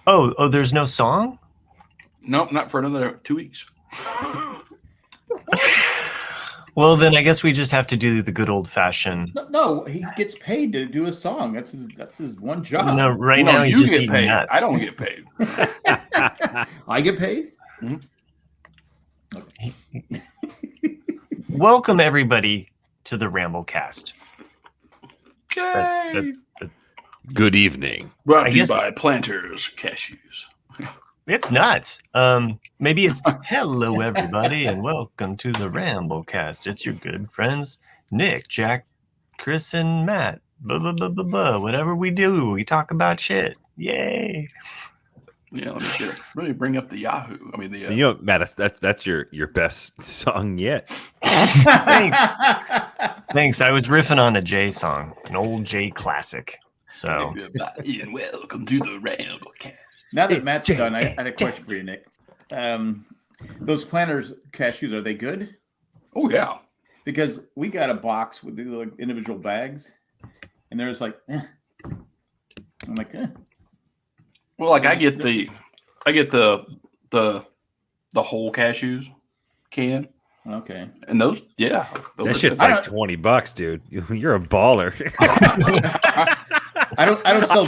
Oh, there's no song? Nope, not for another 2 weeks. Well, then I guess we just have to do the good old fashioned. No, he gets paid to do a song. That's his one job. No, now he's you just get eating paid. nuts. I don't get paid. I get paid? Mm-hmm. Okay. Welcome everybody to the Ramblecast. Yay! Good evening. Brought I to you guess- by Planters Cashews. It's nuts. Maybe it's hello everybody and welcome to the Ramblecast. It's your good friends Nick, Jack, Chris, and Matt. Blah, blah, blah, blah, blah. Whatever we do, we talk about shit. Yay! Yeah, let me bring up the Yahoo. I mean the. Matt, that's your best song yet. Thanks. Thanks. I was riffing on a Jay song, an old Jay classic. So Everybody and welcome to the Ramblecast. Now that Matt's done, I had a question for you, Nick. Those Planters cashews, are they good? Oh yeah. Because we got a box with the like, individual bags, and there's like, I'm like, Well, like I get the whole cashews can, okay. and those, yeah, those That are shit's good. like $20, dude. You're a baller. I don't sell.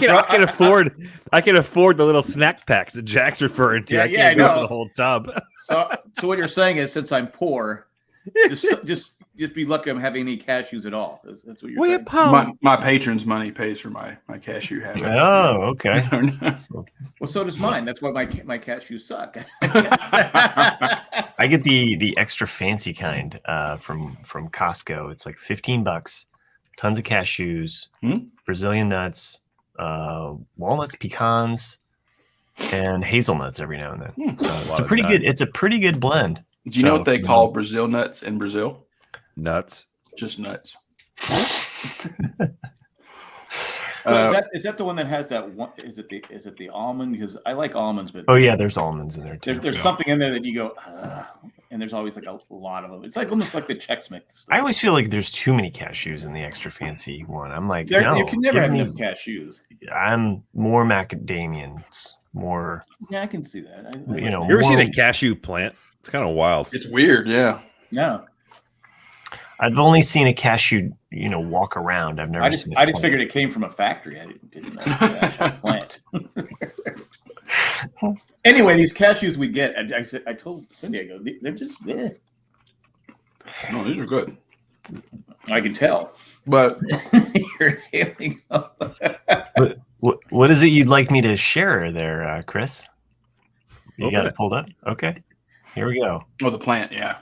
I can afford the little snack packs that Jack's referring to. Yeah, I can't I go know. for the whole tub. So what you're saying is, since I'm poor, just be lucky I'm having any cashews at all. That's what you're saying. My patron's money pays for my cashew habit. oh, okay. Well, so does mine. That's why my cashews suck. I get the extra fancy kind from Costco. It's like $15. Tons of cashews, Brazilian nuts, walnuts, pecans, and hazelnuts every now and then. So it's a pretty good. It's a pretty good blend. Do you know what they call Brazil nuts in Brazil? Nuts. Just nuts. Is that the one that has that one? Is it the almond? Because I like almonds, but Oh yeah, there's almonds in there too. there's something in there that you go, and there's always like a lot of them. It's like almost like the Chex Mix. I always feel like there's too many cashews in the extra fancy one. I'm like, You no, can never give have me- enough cashews. I'm more macadamians, more. Yeah, I can see that. You know, You ever seen more- a cashew plant? It's kind of wild. It's weird, yeah. No, I've only seen a cashew, walk around. I've never. I just seen it figured it came from a factory. I didn't know it was an actual plant. Anyway, these cashews we get, I told Cindy, I go, they're just there. No, these are good. I can tell. But You're hailing up. What is it you'd like me to share there, Chris? You Open got it. it pulled up? Okay, here we go. the plant, yeah.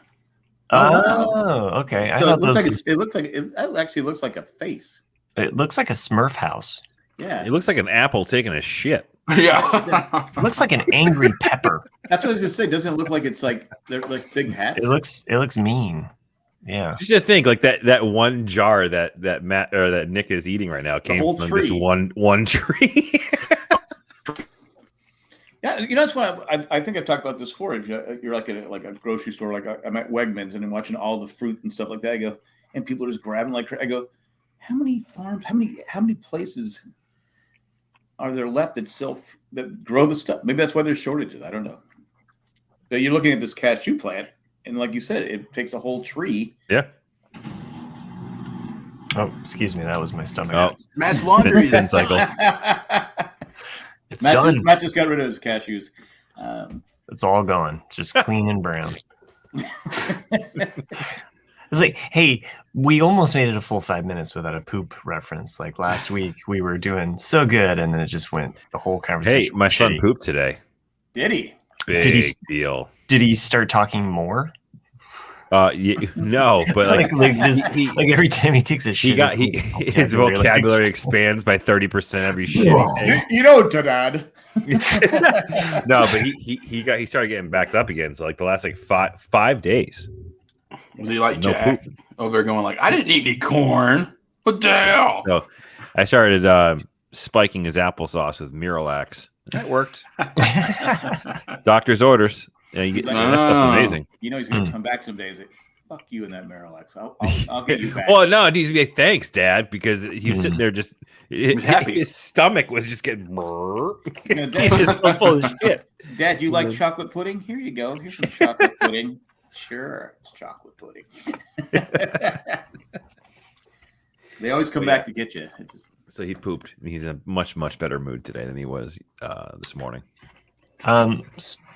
Oh, okay. I So thought it actually looks like a face. it looks like a Smurf house. Yeah, It looks like an apple taking a shit. Yeah. It looks like an angry pepper. that's what I was gonna say. Doesn't it look like it's like they're like big hats? It looks mean. Yeah. Just to think, like that one jar that Matt or that Nick is eating right now came whole from tree. this one tree. Yeah, that's what I think I've talked about this before. If you're like at a grocery store, like I'm at Wegmans and I'm watching all the fruit and stuff like that. I go, and people are just grabbing like I go, how many farms, how many places are there left that grow the stuff? Maybe that's why there's shortages. I don't know. But you're looking at this cashew plant, and like you said, it takes a whole tree. Yeah. Oh, excuse me. That was my stomach. Oh, Matt's laundry spin cycle. It's done. Matt just got rid of his cashews. It's all gone. Just clean and brown. It's like, hey, we almost made it a full 5 minutes without a poop reference. Like last week, we were doing so good, and then it just went the whole Hey, conversation. my was son shitty. pooped today. Did he? Big deal. Did he start talking more? No, but like, like every time he takes a shit, his vocabulary expands by 30% every shit. You know, Dad. No, but he started getting backed up again. So like the last like five days. Was he like No Jack poop. over there going like, I didn't eat any corn. What the hell? No, I started spiking his applesauce with Miralax. That worked. Doctor's orders. Yeah, that stuff's amazing. You know he's going to come back some days. fuck you and that Marilex. I'll get you back. Well, no, it needs to be like, thanks, Dad, because he was sitting there just happy. his stomach was just getting Yeah, he's just so full of shit. Dad, you like chocolate pudding? Here you go. Here's some chocolate pudding. Sure, it's chocolate pudding. They always come back to get you. So he pooped. He's in a much, much better mood today than he was this morning.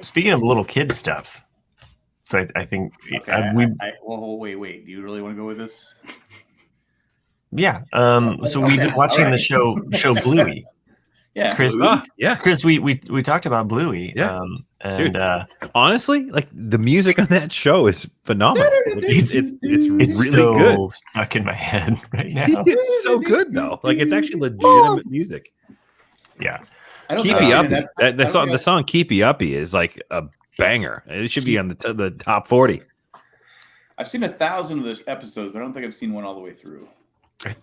Speaking of little kid stuff, so I think wait. Do you really want to go with this? Yeah. So we've been watching the show Bluey. Yeah, Chris. Yeah, Chris. We talked about Bluey. Yeah. And dude, honestly, like the music on that show is phenomenal. It's really so good. Stuck in my head right now. It's so good though. Like it's actually legitimate music. Yeah. Keepy Uppy. The song Keepy Uppy is like a banger. It should be on the top 40. I've seen 1,000 of those episodes, but I don't think I've seen one all the way through.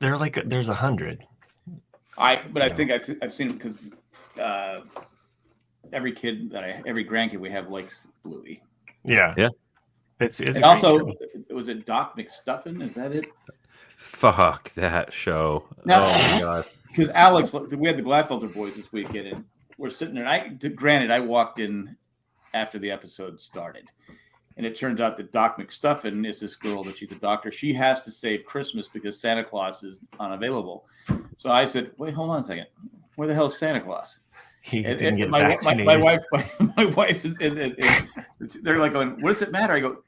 There's 100. I think I've seen it because every grandkid we have likes Bluey. Yeah. It's and also, was it Doc McStuffin? Is that it? Fuck that show. Now, oh my god. Because Alex, we had the Gladfelter boys this weekend, and we're sitting there. And granted, I walked in after the episode started, and it turns out that Doc McStuffin is this girl that she's a doctor. She has to save Christmas because Santa Claus is unavailable. So I said, "Wait, hold on a second. Where the hell is Santa Claus?" He didn't get my vaccinated. My wife is. They're like going, "What does it matter?" I go,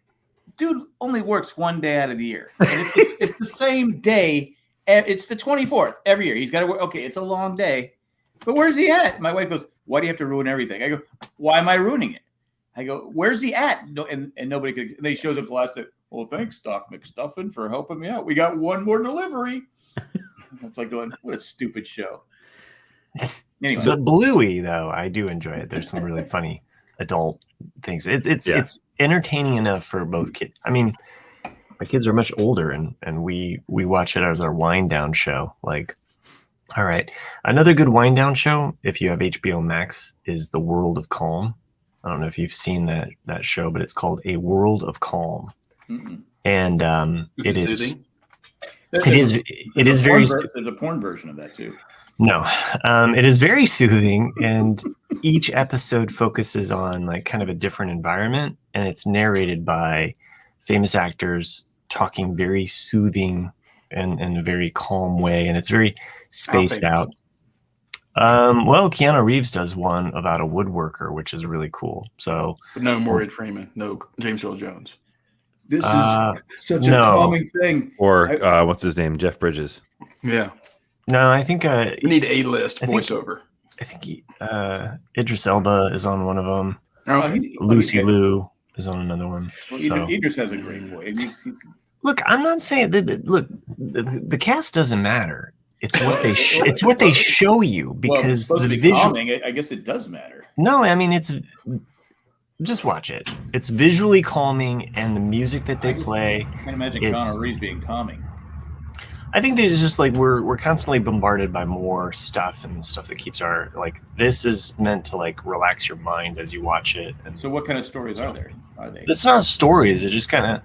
"Dude only works one day out of the year, and it's the same day." And it's the 24th every year. He's got to work. Okay, it's a long day. But where's he at? My wife goes, why do you have to ruin everything? I go, why am I ruining it? I go, where's he at? No, and nobody could. And they shows up the last day. Well, thanks, Doc McStuffin, for helping me out. We got one more delivery. It's like going, what a stupid show. Anyway. But Bluey, though, I do enjoy it. There's some really funny adult things. It's entertaining enough for both kids. I mean, my kids are much older, and we watch it as our wind down show. Like, all right, another good wind down show, if you have HBO Max, is The World of Calm. I don't know if you've seen that show, but it's called A World of Calm. Mm-mm. And it is very. There's a porn version of that too. No, it is very soothing, and each episode focuses on like kind of a different environment, and it's narrated by famous actors talking very soothing and in a very calm way, and it's very spaced out. Well, Keanu Reeves does one about a woodworker, which is really cool. So no Morgan Freeman, no James Earl Jones. This is such a calming thing. Or what's his name? Jeff Bridges. Yeah. No, I think we need A-list voiceover. I think Idris Elba is on one of them. Okay. Lucy Liu is on another one. Well, Idris has a great voice. Look, I'm not saying that. Look, the cast doesn't matter. It's what they it's what they show you, because the visual. Calming, I guess it does matter. No, I mean it's just watch it. It's visually calming, and the music that they play. I can't imagine Keanu Reeves being calming. I think there's just like we're constantly bombarded by more stuff and stuff that keeps our like. This is meant to like relax your mind as you watch it. And so, what kind of stories are there? It's not stories. It just kind of.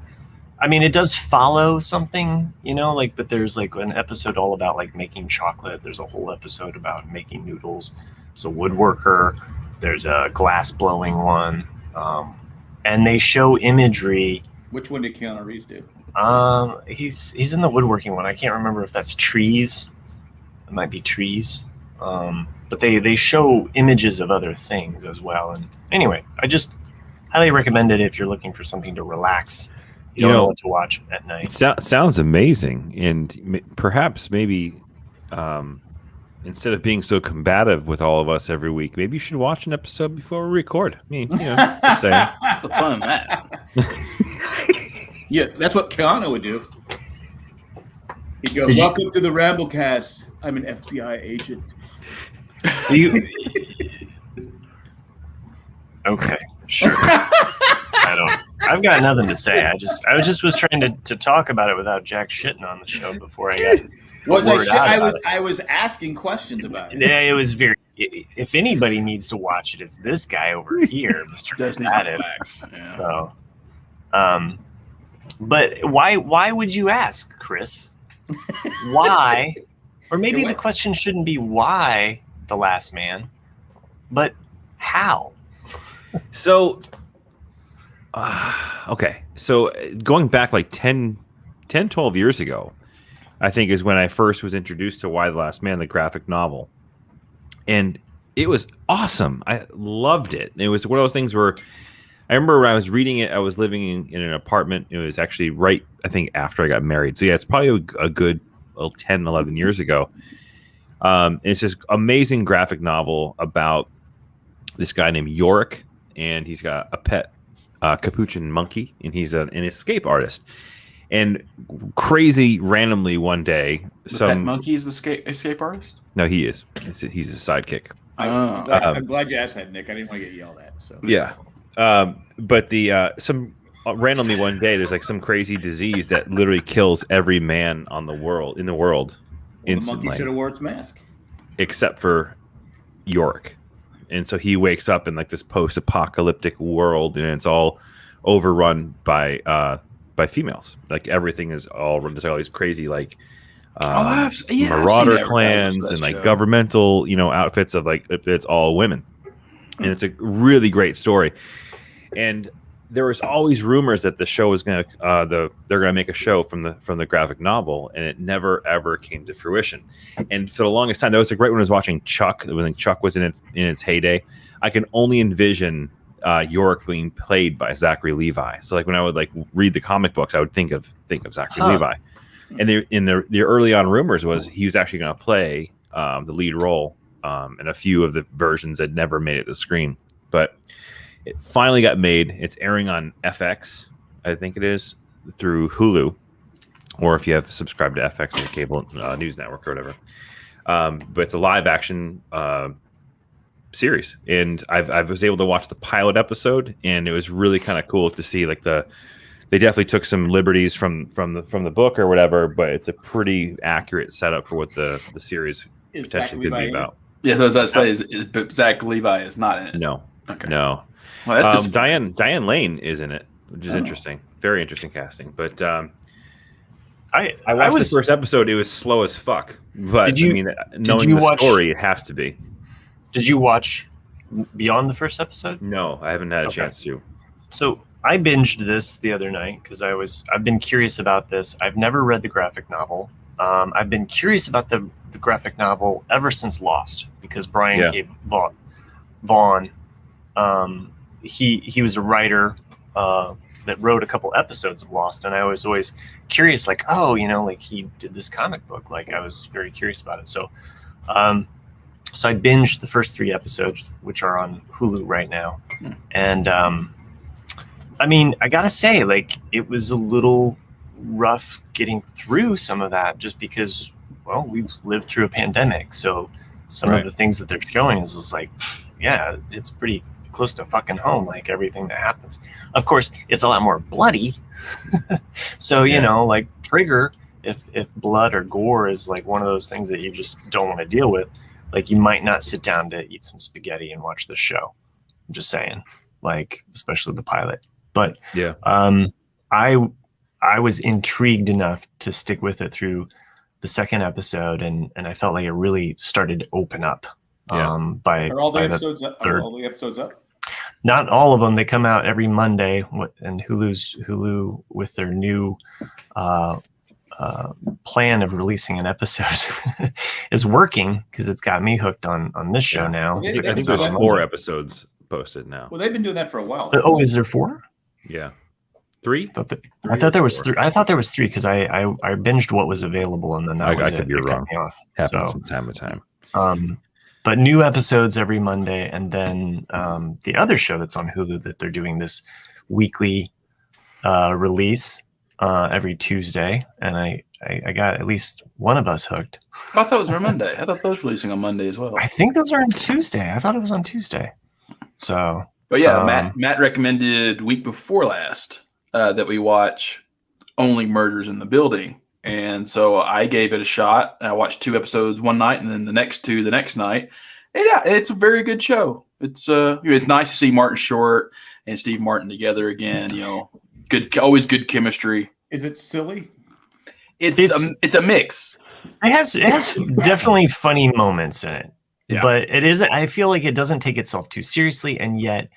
I mean, it does follow something, like, but there's like an episode all about like making chocolate. There's a whole episode about making noodles. There's a woodworker. There's a glass blowing one. And they show imagery. Which one did Keanu Reeves do? He's in the woodworking one. I can't remember if that's trees. It might be trees. But they show images of other things as well. And anyway, I just highly recommend it if you're looking for something to relax. You don't know what to watch at night. It sounds amazing, and perhaps maybe instead of being so combative with all of us every week, maybe you should watch an episode before we record. I mean, just saying. That's the fun of that. Yeah, that's what Keanu would do. He'd go, welcome to the Ramblecast. I'm an FBI agent. Okay, sure. I've got nothing to say. I was trying to talk about it without Jack shitting on the show before I got. I was asking questions about it. Yeah, it was very. If anybody needs to watch it, it's this guy over here, Mr. Combative. Yeah. So, But why would you ask, Chris? Why? Or maybe the question shouldn't be why The Last Man, but how? So, okay. So going back like 10, 12 years ago, I think is when I first was introduced to Why the Last Man, the graphic novel. And it was awesome. I loved it. It was one of those things where I remember when I was reading it, I was living in an apartment. It was actually right, I think, after I got married. So yeah, it's probably a good 10, 11 years ago. It's this amazing graphic novel about this guy named Yorick, and he's got a pet capuchin monkey, and he's an escape artist. And crazy randomly one day, the pet monkey is the escape artist? No, he is. He's a sidekick. I'm glad you asked that, Nick. I didn't want to get yelled at. So yeah, but the randomly one day there's like some crazy disease that literally kills every man in the world the monkey should have wore its mask, except for Yorick. And so he wakes up in like this post-apocalyptic world, and it's all overrun by females. Like everything is all run. There's all these crazy like marauder clans and like governmental, outfits of like it's all women, and it's a really great story. And there was always rumors that the show was gonna they're gonna make a show from the graphic novel, and it never ever came to fruition. And for the longest time, that was a great one. I was watching Chuck when Chuck was in its heyday. I can only envision Yorick being played by Zachary Levi. So like when I would like read the comic books, I would think of Zachary Levi. And the early on rumors was he was actually going to play the lead role in a few of the versions that never made it to screen. But it finally got made. It's airing on FX, I think it is, through Hulu, or if you have subscribed to FX and cable news network or whatever. But it's a live action series, and I was able to watch the pilot episode, and it was really kind of cool to see like they definitely took some liberties from the book or whatever, but it's a pretty accurate setup for what the series potentially could be about. Yeah, so as I say, is Zach Levi is not in it. No. Okay. No. Well, that's just Diane Lane is in it, which is interesting. Very interesting casting. But I watched the first episode. It was slow as fuck. But knowing the story, it has to be. Did you watch beyond the first episode? No, I haven't had a chance to. So I binged this the other night because I've been curious about this. I've never read the graphic novel. I've been curious about the graphic novel ever since Lost, because Brian K. Vaughan, he was a writer that wrote a couple episodes of Lost, and I was always curious, like, like he did this comic book. Like I was very curious about it. So I binged the first 3 episodes, which are on Hulu right now. And I mean, I gotta say, like, it was a little rough getting through some of that, just because, well, we've lived through a pandemic. So some of the things that they're showing is like, yeah, it's pretty close to fucking home, like everything that happens. Of course, it's a lot more bloody. So, like Trigger, if blood or gore is like one of those things that you just don't want to deal with, like you might not sit down to eat some spaghetti and watch this show. I'm just saying, like, especially the pilot. But yeah, I was intrigued enough to stick with it through the second episode, and I felt like it really started to open up. Are all the episodes up? Not all of them. They come out every Monday, and Hulu with their new plan of releasing an episode is working, because it's got me hooked on this show now. I think there's 4 episodes posted now. Well, they've been doing that for a while. Oh, is there 4? Yeah. 3? I thought there was 3. I thought there was 3 because I binged what was available, and then I could be wrong. Happens from time to time. But new episodes every Monday, and then the other show that's on Hulu that they're doing this weekly release every Tuesday, and I got at least one of us hooked. I thought it was on Monday. I thought those were releasing on Monday as well. I think those are on Tuesday. I thought it was on Tuesday. So, but yeah, Matt recommended week before last that we watch Only Murders in the Building, and so I gave it a shot. I watched 2 episodes one night, and then the next 2 the next night. And yeah, it's a very good show. It's nice to see Martin Short and Steve Martin together again. always good chemistry. Is it silly? It's a mix. It has definitely funny moments in it, but it isn't. I feel like it doesn't take itself too seriously, and yet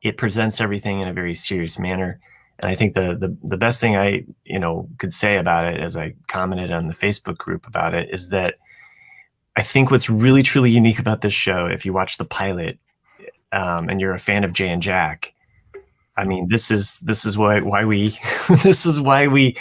it presents everything in a very serious manner. And I think the best thing I could say about it, as I commented on the Facebook group about it, is that I think what's really truly unique about this show, if you watch the pilot and you're a fan of Jay and Jack, I mean, this is why we this is why we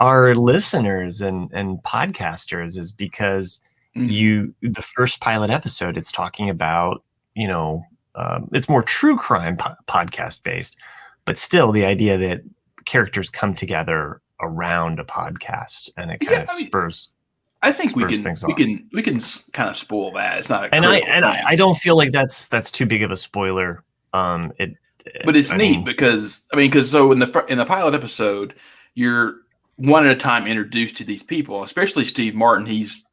are listeners and podcasters, is because the first pilot episode, it's talking about it's more true crime podcast based, but still the idea that characters come together around a podcast and it kind of spurs. I think we can kind of spoil that. It's not, I don't feel like that's too big of a spoiler. But it's neat because so in the pilot episode, you're one at a time introduced to these people, especially Steve Martin. He's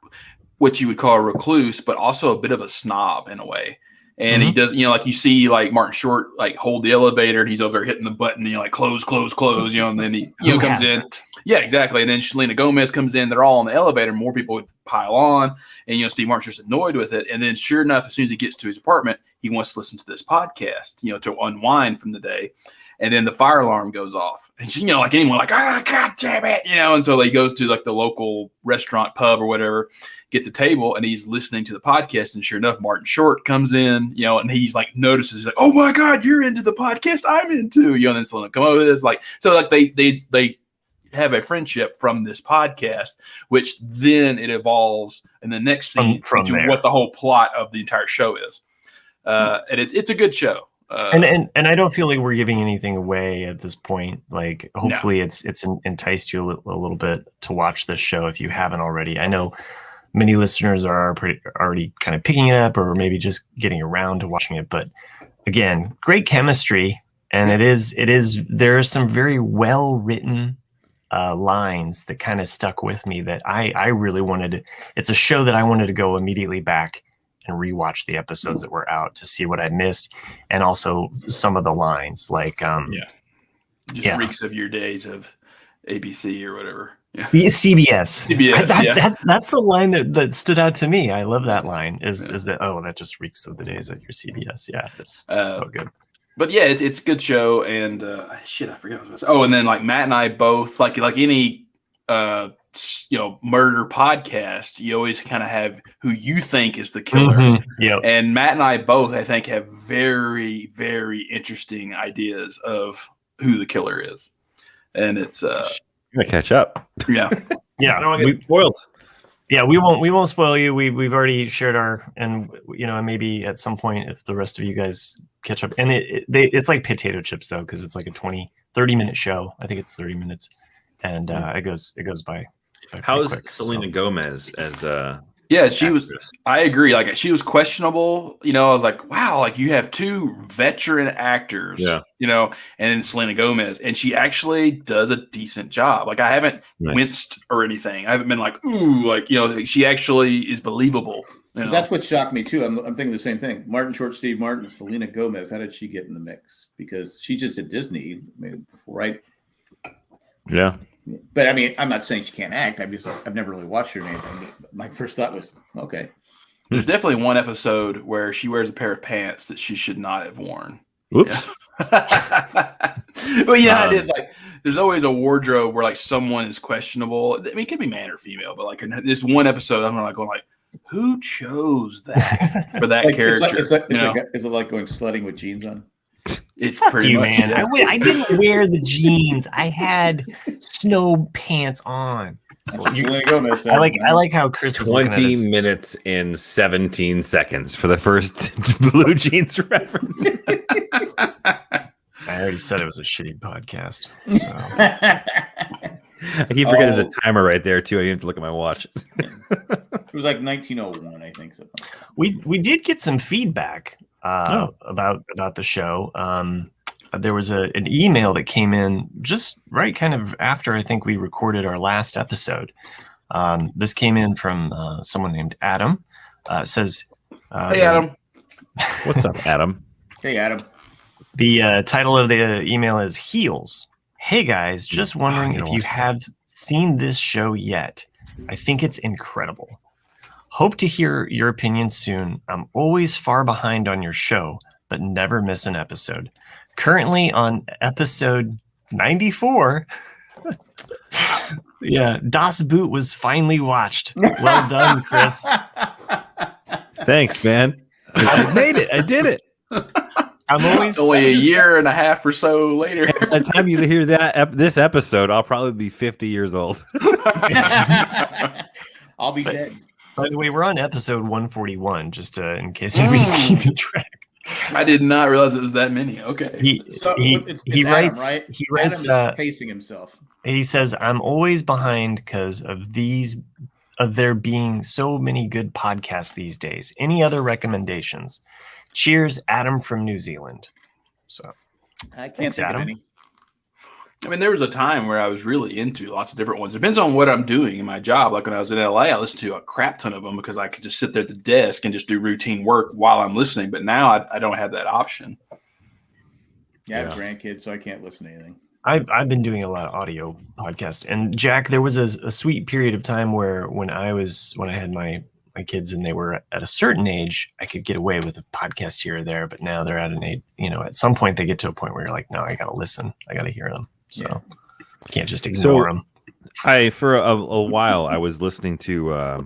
what you would call a recluse, but also a bit of a snob in a way. And he does, like you see, like Martin Short, like hold the elevator, and he's over there hitting the button, and like close, and then he comes in. Yeah, exactly. And then Selena Gomez comes in. They're all on the elevator. More people would pile on, and Steve Martin's just annoyed with it. And then, sure enough, as soon as he gets to his apartment, he wants to listen to this podcast, to unwind from the day. And then the fire alarm goes off, and like anyone, like, oh, God damn it, and so he goes to like the local restaurant, pub, or whatever, gets a table, and he's listening to the podcast. And sure enough, Martin Short comes in, and he's like notices, he's like, oh my God, you're into the podcast I'm into, and then Selena come over this, like, so like they have a friendship from this podcast, which then it evolves in the next scene into what the whole plot of the entire show is. And it's a good show. And I don't feel like we're giving anything away at this point. Like, hopefully it's enticed you a little bit to watch this show if you haven't already. I know many listeners are already kind of picking it up, or maybe just getting around to watching it. But again, great chemistry, and there are some very well written lines that kind of stuck with me that I really wanted. It's a show that I wanted to go immediately back and rewatch the episodes that were out to see what I missed, and also some of the lines, like reeks of your days of ABC or whatever. Yeah. CBS. CBS. That's the line that stood out to me. I love that line. Is that that just reeks of the days at your CBS? Yeah, it's so good. But yeah, it's a good show, and I forgot what I was. Oh, and then like Matt and I both like any murder podcast, you always kind of have who you think is the killer. And Matt and I both, I think, have very, very interesting ideas of who the killer is, and it's gonna catch up. Yeah. I don't want to get spoiled. Yeah, we won't spoil you. We've already shared our, and maybe at some point if the rest of you guys catch up, and it's like potato chips though, because it's like a 30 minute show. I think it's 30 minutes, and it goes by. How's Selena Gomez as she was. I agree. Like, she was questionable. I was like, wow, like you have two veteran actors. Yeah. And then Selena Gomez, and she actually does a decent job. Like, I haven't winced or anything. I haven't been like, ooh, like she actually is believable. That's what shocked me too. I'm thinking the same thing. Martin Short, Steve Martin, Selena Gomez. How did she get in the mix? Because she just did Disney before, right? Yeah. But I mean, I'm not saying she can't act. I've never really watched her name. My first thought was, okay. There's definitely one episode where she wears a pair of pants that she should not have worn. Oops. Yeah. Well, it is like there's always a wardrobe where like someone is questionable. I mean, it could be man or female, but like in this one episode, I'm like going like, who chose that for that character? Is it like going sledding with jeans on? It's pretty much, man. I didn't wear the jeans. I had snow pants on. So I like how Chris is 20 minutes and 17 seconds for the first blue jeans reference. I already said it was a shitty podcast. So. I keep forgetting there's a timer right there too. I have to look at my watch. It was like 1901, I think. So we did get some feedback about the show. There was an email that came in just right kind of after I think we recorded our last episode. This came in from someone named Adam. It says, "Hey Adam, what's up, Adam? Hey Adam." The title of the email is Heels. Hey guys, just wondering if you have seen this show yet. I think it's incredible. Hope to hear your opinion soon. I'm always far behind on your show, but never miss an episode. Currently on episode 94. Yeah, Das Boot was finally watched. Well done, Chris. Thanks, man. I made it. I did it. I'm always only a year and a half or so later. By the time you hear this episode, I'll probably be 50 years old. I'll be dead. By the way, we're on episode 141, just in case anybody's keeping track. I did not realize it was that many. Okay. He Adam, writes. right? He writes. Adam is pacing himself. He says, "I'm always behind because of there being so many good podcasts these days. Any other recommendations? Cheers, Adam from New Zealand." So, I can't thanks, think Adam. of any. I mean, there was a time where I was really into lots of different ones. Depends on what I'm doing in my job. Like when I was in LA, I listened to a crap ton of them because I could just sit there at the desk and just do routine work while I'm listening. But now I don't have that option. Yeah, I have grandkids, so I can't listen to anything. I've been doing a lot of audio podcasts. And Jack, there was a sweet period of time where when I had my kids and they were at a certain age, I could get away with a podcast here or there. But now they're at an age, at some point they get to a point where you're like, no, I got to listen. I got to hear them. So you can't just ignore them. For a while, I was listening to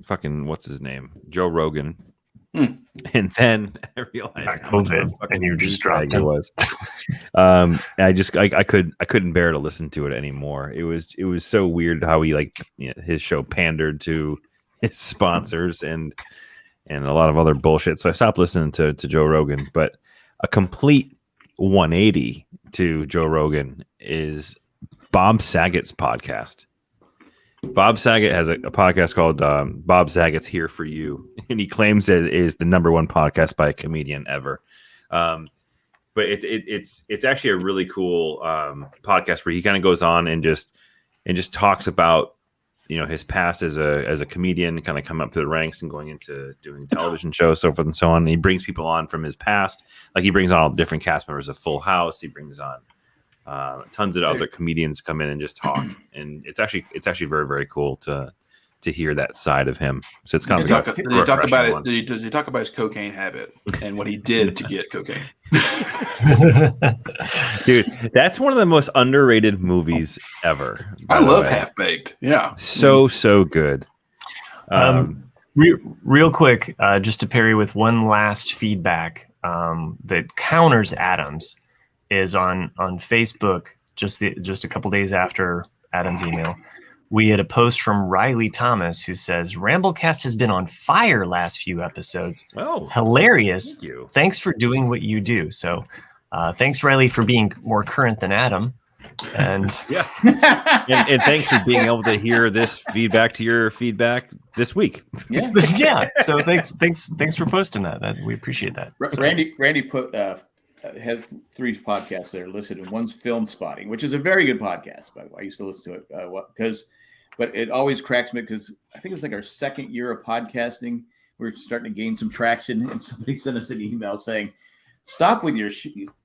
what's his name? Joe Rogan. And then I realized COVID, and you just dropped it was. I couldn't bear to listen to it anymore. It was so weird how he his show pandered to his sponsors and a lot of other bullshit. So I stopped listening to Joe Rogan. But a complete 180 to Joe Rogan is Bob Saget's podcast. Bob Saget has a podcast called Bob Saget's Here for You, and he claims it is the #1 podcast by a comedian ever. But it's actually a really cool podcast where he kind of goes on and just talks about his past as a comedian, kind of come up through the ranks and going into doing television shows, so forth and so on. And he brings people on from his past, like he brings on all different cast members of Full House. He brings on tons of other comedians come in and just talk, and it's actually very, very cool to hear that side of him. So it's kind of Did he talk about it? Does he talk about his cocaine habit and what he did to get cocaine? Dude, that's one of the most underrated movies ever. I love Half Baked. Yeah, so good. Real quick, just to parry with one last feedback that counters Adam's is on Facebook. Just a couple days after Adam's email, we had a post from Riley Thomas who says, "Ramblecast has been on fire last few episodes. Oh, hilarious! Thank you. Thanks for doing what you do." So, thanks Riley for being more current than Adam, and and thanks for being able to hear this feedback to your feedback this week. Yeah. So thanks for posting that. We appreciate that. Randy put has 3 podcasts that are listed, and one's Film Spotting, which is a very good podcast. By the way, I used to listen to it but it always cracks me because I think it was like our second year of podcasting. We're starting to gain some traction, and somebody sent us an email saying, "Stop with your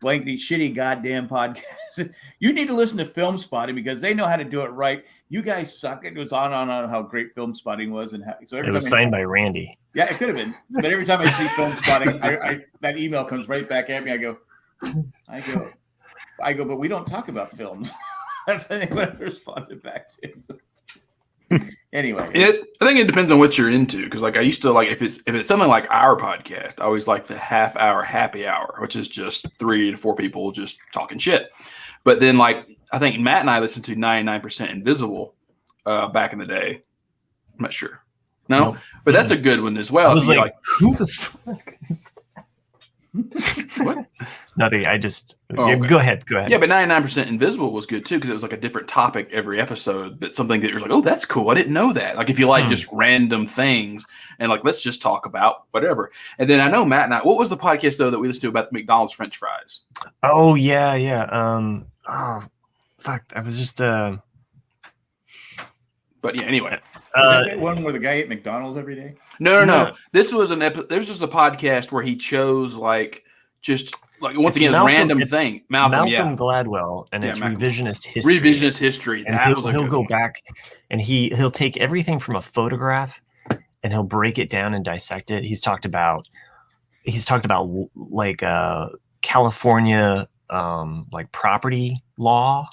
blankety shitty goddamn podcast. You need to listen to Film Spotting because they know how to do it right. You guys suck." It goes on how great Film Spotting was, and so it was signed by Randy. Yeah, it could have been. But every time I see Film Spotting, that email comes right back at me. I go, but we don't talk about films. That's what I responded back to. Anyway, I think it depends on what you're into. Because I used to if it's something like our podcast, I always like the half-hour happy hour, which is just 3 to 4 people just talking shit. But then I think Matt and I listened to 99% Invisible back in the day. I'm not sure. No, but that's a good one as well. I was like, who the fuck is that? What? Nothing. I just okay. Go ahead. Yeah, but 99% Invisible was good too because it was a different topic every episode, but something that you're like, oh, that's cool. I didn't know that. If you just random things and let's just talk about whatever. And then I know Matt and I. What was the podcast though that we listened to about the McDonald's French fries? Oh yeah. Oh fuck! I was just But yeah. Anyway. That one where the guy ate McDonald's every day? No. This was a podcast where he chose just like once again, it's a random thing. Malcolm Gladwell, and it's Malcolm. revisionist history. Revisionist history. And he'll go back, and he'll take everything from a photograph, and he'll break it down and dissect it. He's talked about like California like property law.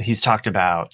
He'll talk about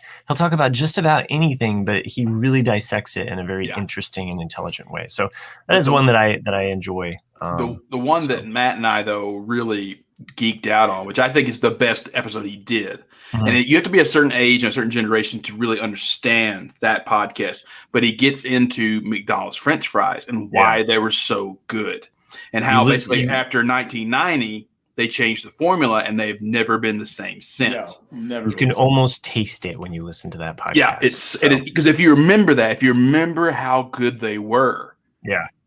just about anything, but he really dissects it in a very interesting and intelligent way. So that is one that I enjoy. The one that Matt and I though really geeked out on, which I think is the best episode he did. Mm-hmm. And you have to be a certain age and a certain generation to really understand that podcast. But he gets into McDonald's French fries and why they were so good, and how basically after 1990 they changed the formula and they've never been the same since. No, never. You can almost taste it when you listen to that podcast. Yeah, because if you remember how good they were,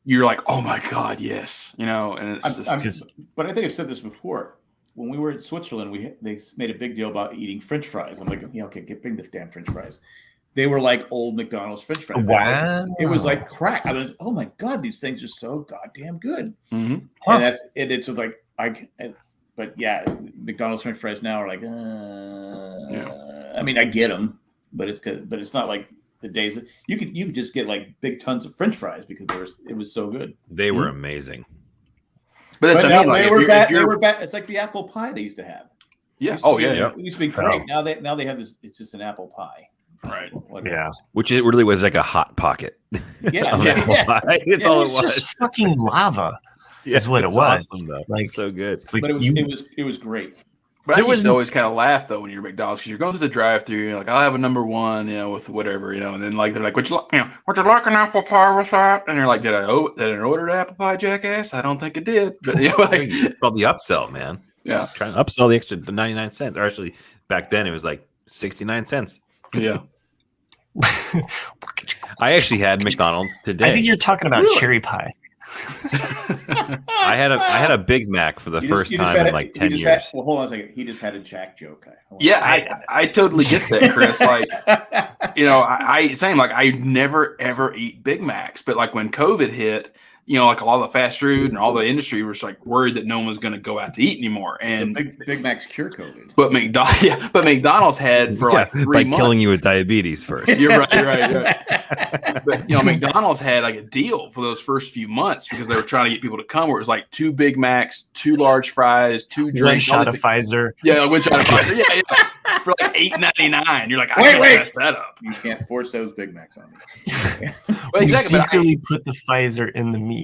you're like, oh my God, yes, And it's but I think I've said this before. When we were in Switzerland, they made a big deal about eating French fries. I'm like, okay, bring the damn French fries. They were like old McDonald's French fries. Wow, it was like crack. I was, oh my God, these things are so goddamn good. Mm-hmm. And it's just like but yeah, McDonald's French fries now are like, I mean, I get them, but it's good. But it's not like the days you could just get like big tons of French fries because it was so good. They were amazing. But now they were bad. They were bad. It's like the apple pie they used to have. Yeah. It used to be great. Now they have this. It's just an apple pie. Right. Yeah. Which it really was like a hot pocket. Yeah. It's all it was. Just fucking lava. Is what it was. Awesome, like so good. But it was great. But I used to always kind of laugh though when you're at McDonald's because you're going through the drive-through. You're like, I'll have a number one, with whatever, and then like they're like, would you like an apple pie with that? And you're like, did I order apple pie, jackass? I don't think it did. But it's called the upsell, man. Yeah, trying to upsell the extra 99 cents. Or actually, back then it was like 69 cents. Yeah. I actually had McDonald's today. I think you're talking about cherry pie. I had a Big Mac for the first time in like 10 years. Well, hold on a second. He just had a Jack joke. I totally get that, Chris. Like, I never ever eat Big Macs, but like when COVID hit, like a lot of the fast food and all the industry was like worried that no one was going to go out to eat anymore. And Big Macs cure COVID. But McDonald's had for like 3 months. By killing you with diabetes first. You're right. But McDonald's had like a deal for those first few months because they were trying to get people to come. Where it was like 2 Big Macs, 2 large fries, 2 drinks, one shot of Pfizer. Yeah, one shot of Pfizer. Yeah. For like $8.99. You're like, I can't mess that up. You can't force those Big Macs on me. Well, you secretly put the Pfizer in the meat.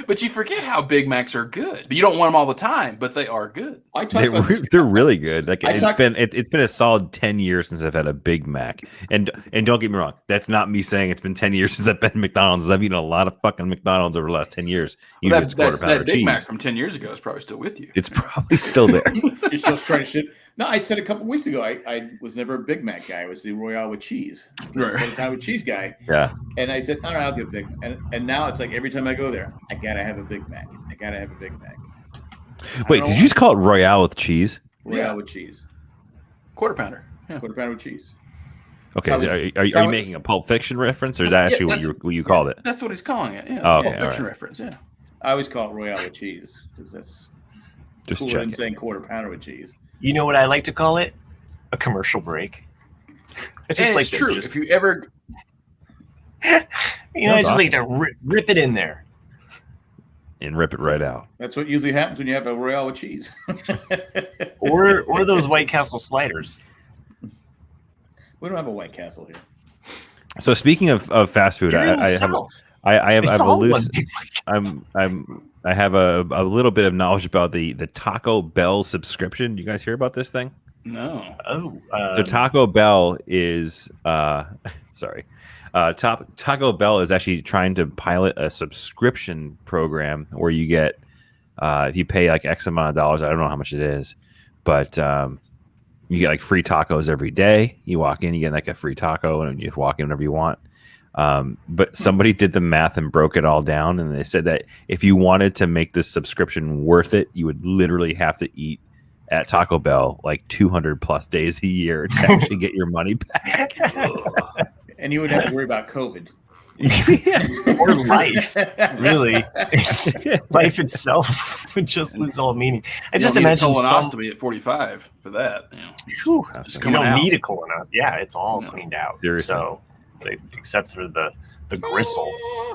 But you forget how Big Macs are good. But you don't want them all the time, but they are good. They're really good. Like it's been a solid 10 years since I've had a Big Mac. And don't get me wrong, that's not me saying it's been 10 years since I've been at McDonald's. I've eaten a lot of fucking McDonald's over the last 10 years. That Big Mac from 10 years ago is probably still with you. It's probably still there. You're still trying to shit. No, I said a couple weeks ago I was never a Big Mac guy. I was the Royale with cheese. Royale with cheese guy. Yeah. And I said, all right, I'll get a Big Mac. And now it's like every time I go there, I gotta have a Big Mac. Wait, did you just call it Royale with cheese? Royale with cheese. Quarter pounder. Yeah. Quarter pounder with cheese. Okay, are you making a Pulp Fiction reference, or is that actually what you called it? That's what he's calling it. Yeah. Oh, okay, Pulp Fiction reference. Yeah. I always call it Royale with cheese because that's just cooler than saying quarter pounder with cheese. You know what I like to call it? A commercial break. It's true. If you ever, I just like to rip it in there and rip it right out. That's what usually happens when you have a Royale with cheese, or those White Castle sliders. We don't have a White Castle here. So speaking of fast food, I have a little bit of knowledge about the Taco Bell subscription. Do you guys hear about this thing? No. The Taco Bell is Taco Bell is actually trying to pilot a subscription program where you get if you pay like X amount of dollars, I don't know how much it is, but you get like free tacos every day. You walk in, you get like a free taco, and you just walk in whenever you want. But somebody did the math and broke it all down, and they said that if you wanted to make this subscription worth it, you would literally have to eat at Taco Bell like 200 plus days a year to actually get your money back. And you would have to worry about COVID. or life, really. Life itself would just lose all meaning. I just imagine colonoscopy at 45 for that. You don't need a colonoscopy. Yeah, it's all cleaned out. Seriously. So, except for the gristle,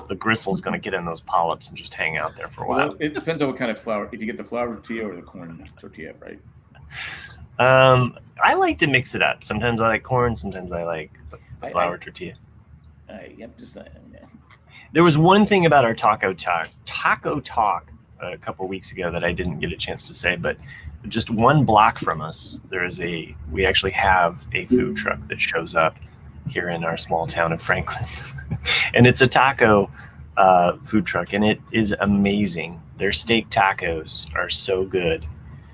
the gristle's going to get in those polyps and just hang out there for a while. Well, it depends on what kind of flour. If you get the flour tortilla or the corn tortilla, right? I like to mix it up. Sometimes I like corn. Sometimes I like the flour tortilla. I'm just saying. There was one thing about our taco talk a couple weeks ago that I didn't get a chance to say, but just one block from us, we actually have a food truck that shows up here in our small town of Franklin. And it's a taco food truck, and it is amazing. Their steak tacos are so good.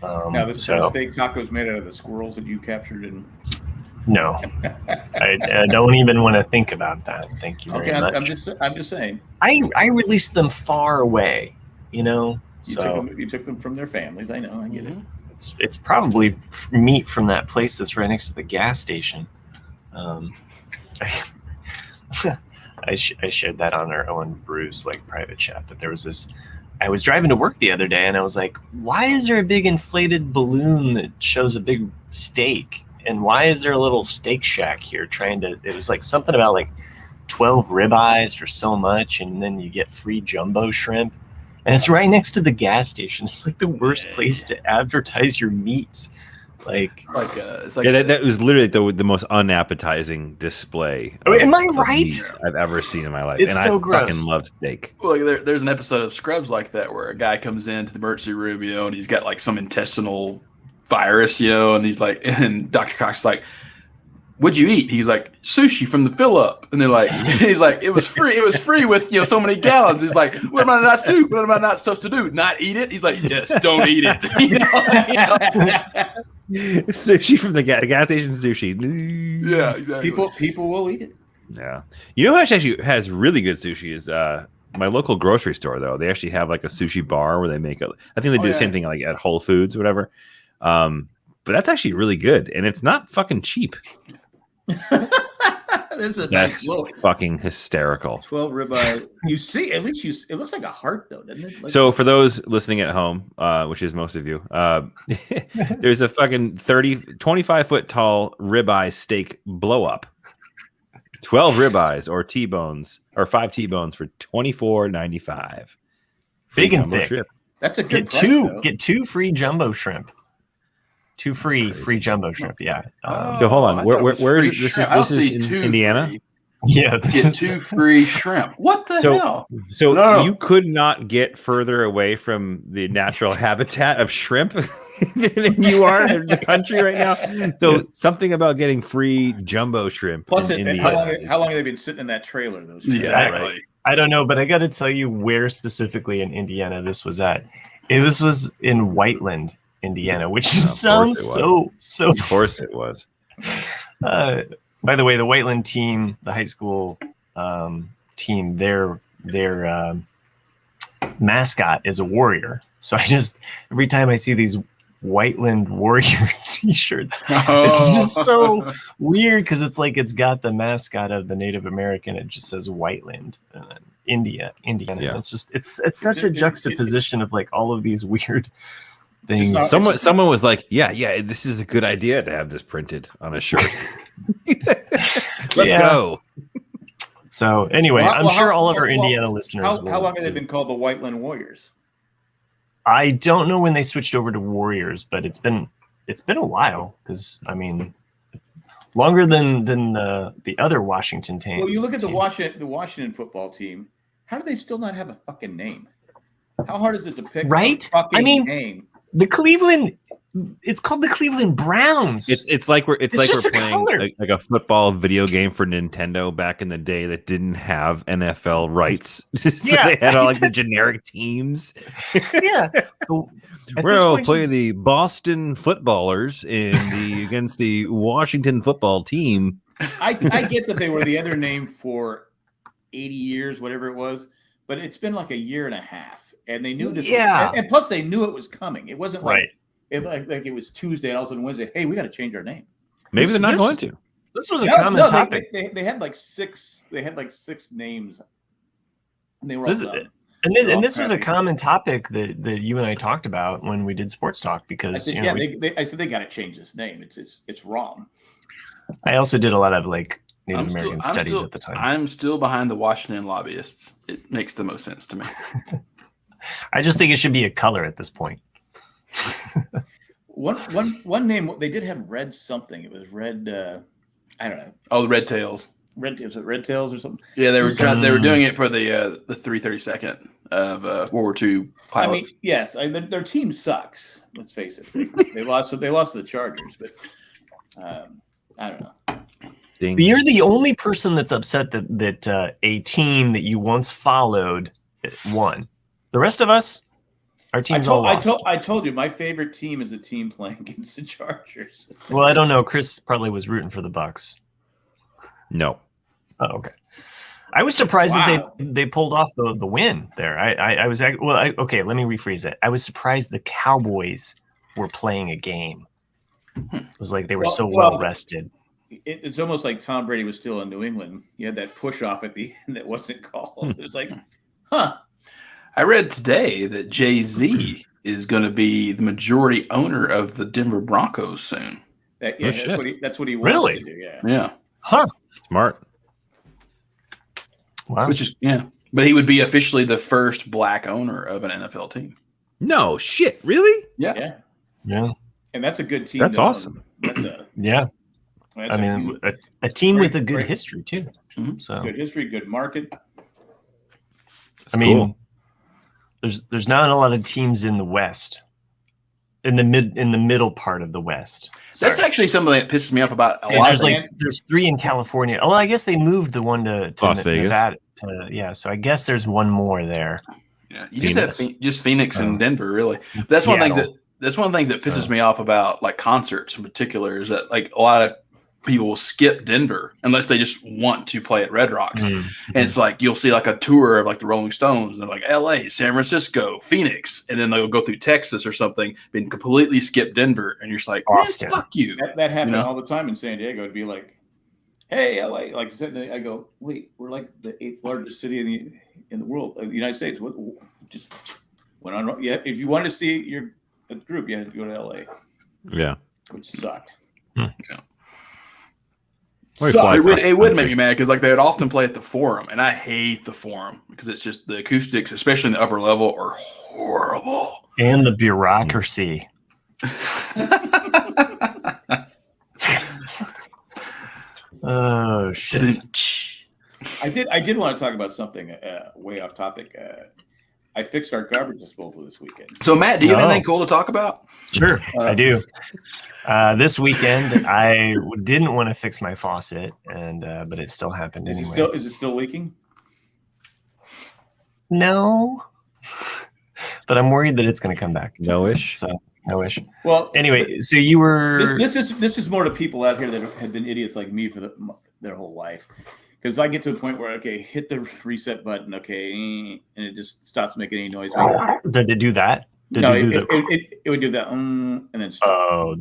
Now, the steak tacos made out of the squirrels that you captured in. No, I don't even want to think about that. Thank you very much. I'm just saying. I released them far away, you know. You took them from their families. I know. I get it. It's probably meat from that place that's right next to the gas station. I shared that on our Owen Brews private chat, but there was this. I was driving to work the other day, and I was like, "Why is there a big inflated balloon that shows a big steak?" And why is there a little steak shack here it was something about 12 ribeyes for so much, and then you get free jumbo shrimp. And it's right next to the gas station. It's the worst place to advertise your meats. That was literally the most unappetizing display. Am I right? I've ever seen in my life. It's so gross. I fucking love steak. Well, there's an episode of Scrubs like that where a guy comes into the emergency room, and he's got some intestinal virus, and he's and Dr. Cox is like, "What'd you eat?" He's like, "Sushi from the fill up." And they're like, he's like, "It was free with so many gallons." He's like, "What am I not to do? What am I not supposed to do? Not eat it?" He's like, "Yes, don't eat it." Sushi from the gas station sushi. Yeah, exactly. People will eat it. Yeah. You know who actually has really good sushi is my local grocery store, though. They actually have a sushi bar where they make it. I think they do the same thing at Whole Foods or whatever. But that's actually really good, and it's not fucking cheap. That's fucking hysterical. 12 ribeye. You see, at least it looks like a heart, though, doesn't it? So for those listening at home, which is most of you, there's a fucking 25 foot tall ribeye steak blow up. 12 ribeyes or T-bones or 5 T-bones for $24.95. Big and thick. Shrimp. That's a good price. Get 2 free jumbo shrimp. 2 free jumbo shrimp. Yeah. So hold on. Where is it? This is in Indiana. Free. Yeah. Get 2 free shrimp. What the hell? So no. You could not get further away from the natural habitat of shrimp than you are in the country right now. So something about getting free jumbo shrimp. Plus, how long have they been sitting in that trailer? Those exactly. Right? I don't know, but I got to tell you where specifically in Indiana this was at. This was in Whiteland, Indiana, which sounds so. Of course it was. By the way, the Whiteland team, the high school team, their mascot is a warrior. So every time I see these Whiteland warrior T-shirts, it's just so weird because it's got the mascot of the Native American. It just says Whiteland, Indiana. Yeah. It's such a juxtaposition of all of these weird things. Someone was like, yeah, this is a good idea to have this printed on a shirt. Let's go. So anyway, I'm sure all of our Indiana listeners. How long have they been called the Whiteland Warriors? I don't know when they switched over to Warriors, but it's been a while because longer than the other Washington team. Well, you look at the Washington football team. How do they still not have a fucking name? How hard is it to pick a fucking name? The Cleveland, it's called the Cleveland Browns. It's like we're playing like a football video game for Nintendo back in the day that didn't have NFL rights. So they had all the generic teams. Yeah. We're going to play the Boston footballers against the Washington football team. I get that they were the other name for 80 years, whatever it was, but it's been like a year and a half. And they knew this. Yeah. And plus, they knew it was coming. It wasn't right. It was Tuesday and all of a sudden Wednesday. Hey, we got to change our name. Maybe they're not going to. This was a common topic. They had like six. They had like 6 names. And they were all This, dumb. and this was a common topic that you and I talked about when we did Sports Talk because I said, I said they got to change this name. It's wrong. I also did a lot of like Native American studies at the time. I'm still behind the Washington lobbyists. It makes the most sense to me. I just think it should be a color at this point. One name they did have red something. It was red. I don't know. Oh, the Red Tails. Was it Red Tails or something? Yeah, they were doing it for the 332nd of World War II pilots. I mean, yes, their team sucks. Let's face it. They lost to the Chargers, but I don't know. Ding. You're the only person that's upset that a team that you once followed won. The rest of us, our team's all lost. I told you my favorite team is a team playing against the Chargers. Well, I don't know. Chris probably was rooting for the Bucks. No. Oh, okay. I was surprised that they pulled off the win there. Okay, let me rephrase that. I was surprised the Cowboys were playing a game. It was like they were so well rested. It's almost like Tom Brady was still in New England. You had that push off at the end that wasn't called. It was like, huh. I read today that Jay-Z is going to be the majority owner of the Denver Broncos soon. That's what he wants to do. Yeah. Yeah. Huh. Smart. Wow. But he would be officially the first black owner of an NFL team. No shit. Really? Yeah. And that's a good team. That's awesome. A team with a good history too. Mm-hmm. So good history, good market. Cool. There's not a lot of teams in the West, in the middle part of the West. Sorry. That's actually something that pisses me off about a lot. There's 3 in California. Oh, well, I guess they moved the one to Las Vegas. Nevada. So I guess there's one more there. Yeah, you just have Phoenix and Denver, really. That's one of the things that pisses me off about like concerts in particular is that like a lot of people will skip Denver unless they just want to play at Red Rocks. Mm-hmm. And it's like you'll see like a tour of like the Rolling Stones and they're like LA, San Francisco, Phoenix, and then they'll go through Texas or something, and completely skip Denver, and you're just like, Austin. Fuck you. That happened all the time in San Diego. It'd be like, hey, LA, like I go, wait, we're like the 8th largest city in the world, the United States. What just went on? Yeah, if you wanted to see your group, you had to go to LA. Yeah, which sucked. Yeah. It would make me mad because like they would often play at the Forum, and I hate the Forum because it's just the acoustics, especially in the upper level, are horrible. And the bureaucracy. Oh shit! I did want to talk about something way off topic. I fixed our garbage disposal this weekend. So Matt, do you have anything cool to talk about? Sure, I do. This weekend, I didn't want to fix my faucet, but it still happened anyway. Is it still leaking? No, but I'm worried that it's going to come back. No-ish. So no-ish. Well, anyway, so you were. This is more to people out here that have been idiots like me for their whole life. Because I get to the point where hit the reset button, and it just stops making any noise. Did it do that? It would do that, and then stop. Oh,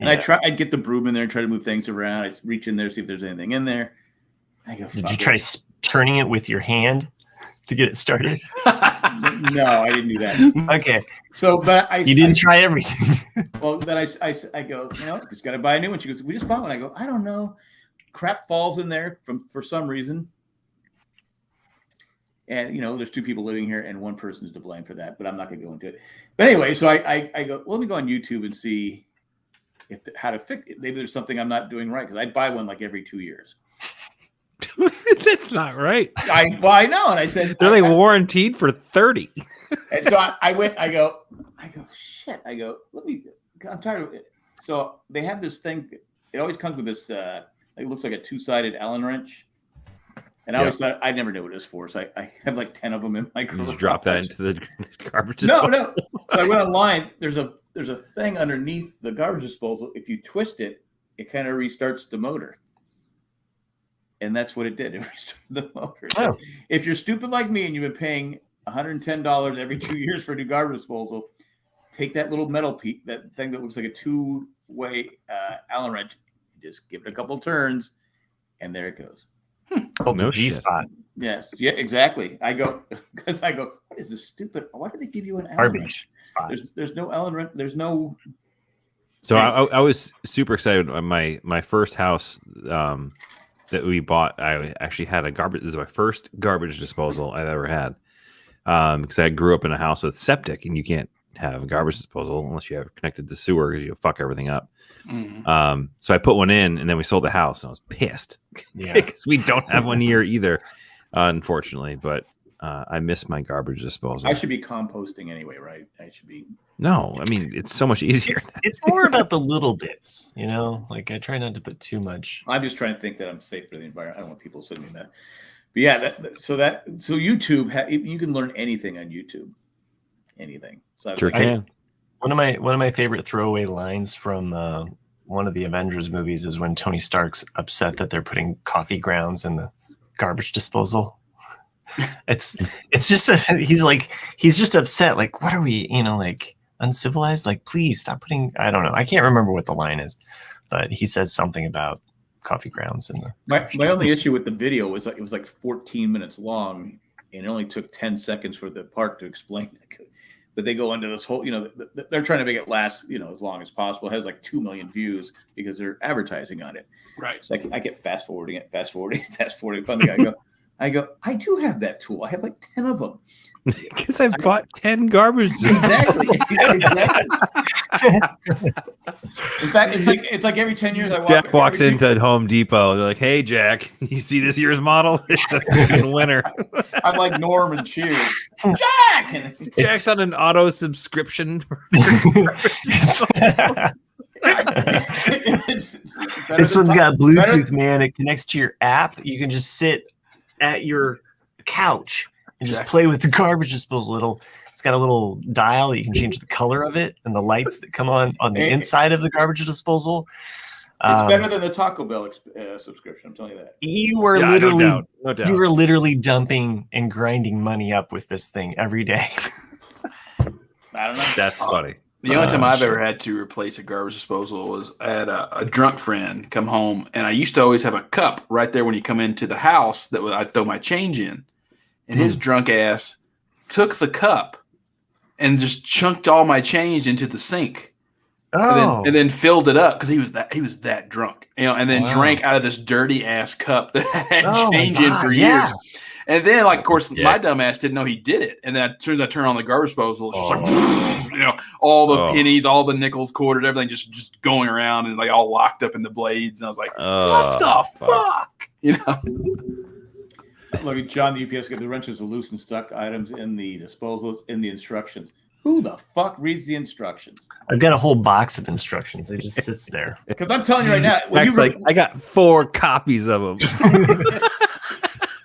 I'd get the broom in there and try to move things around. I'd reach in there, see if there's anything in there. I go, did you try turning it with your hand to get it started? No, I didn't do that. Okay. So, but you didn't try everything. Well, then I go, just got to buy a new one. She goes, we just bought one. I go, I don't know. Crap falls in there for some reason. And, there's 2 people living here and one person is to blame for that, but I'm not going to go into it. But anyway, so I go, well, let me go on YouTube and see how to fix it. Maybe there's something I'm not doing right because I buy one like every 2 years. That's not right. I know. And I said, they're like warranted for 30. And so I go, shit. I'm tired of it. So they have this thing. It always comes with this, it looks like a 2-sided Allen wrench. And I always thought I never knew what it was for. So I have like 10 of them in my garage. Just drop that into the garbage disposal. No. So I went online. There's a thing underneath the garbage disposal. If you twist it, it kind of restarts the motor. And that's what it did. It restarted the motor. So if you're stupid like me and you've been paying $110 every 2 years for a new garbage disposal, take that little metal piece, that thing that looks like a 2-way Allen wrench, Just give it a couple turns, and there it goes. Oh, No G shit. spot. Yes, yeah, exactly. I go, what is this stupid? Why do they give you an Allen Garbage wrench? spot. There's no Allen wrench. There's no. So I was super excited. My first house that we bought, I actually had a garbage. This is my first garbage disposal I've ever had. Because I grew up in a house with septic, and you can't have a garbage disposal unless you have it connected to sewer, because you fuck everything up. So I put one in, and then we sold the house, and I was pissed because we don't have one here either, unfortunately. But I miss my garbage disposal. I should be composting anyway, right? I should be. No, I mean, it's so much easier. It's more about the little bits, you know. Like I try not to put too much. I'm just trying to think that I'm safe for the environment. I don't want people sending me that. But yeah, so YouTube, you can learn anything on YouTube, anything. So Sure can. One of my favorite throwaway lines from one of the Avengers movies is when Tony Stark's upset that they're putting coffee grounds in the garbage disposal. It's just he's just upset. Like, what are we, like uncivilized? Like, please stop putting. I don't know. I can't remember what the line is, but he says something about coffee grounds in the. My only issue with the video was it was like 14 minutes long, and it only took 10 seconds for the part to explain it. But they go into this whole, they're trying to make it last, as long as possible. It has like 2 million views because they're advertising on it. Right. So I get fast forwarding. Finally, I do have that tool. I have like 10 of them. Because I bought 10 garbage. Exactly. In fact, it's like every 10 years I walk. Jack walks into Home Depot. They're like, "Hey, Jack, you see this year's model? It's a fucking winner." I'm like Norm and Cheers. Jack! Jack's on an auto subscription. This one's got Bluetooth, man. It connects to your app. You can just sit at your couch and just play with the garbage disposal. It's got a little dial that you can change the color of it and the lights that come on the inside of the garbage disposal. It's better than the Taco Bell subscription. I'm telling you that. You were no doubt. You were literally dumping and grinding money up with this thing every day. I don't know. That's funny. The only time I've ever had to replace a garbage disposal was I had a drunk friend come home, and I used to always have a cup right there when you come into the house that I'd throw my change in. And his drunk ass took the cup and just chunked all my change into the sink. Oh. And then filled it up because he was that drunk, and then drank out of this dirty ass cup that I had change in for years. And then, of course, my dumb ass didn't know he did it. And then as soon as I turn on the garbage disposal, it's just like, all the pennies, all the nickels, quarters, everything just going around and like all locked up in the blades. And I was like, what the fuck? Look at John, the UPS guy. The wrenches are loose and stuck items in the disposals in the instructions. Who the fuck reads the instructions? I've got a whole box of instructions. It just sits there. Because I'm telling you right now, I got 4 copies of them.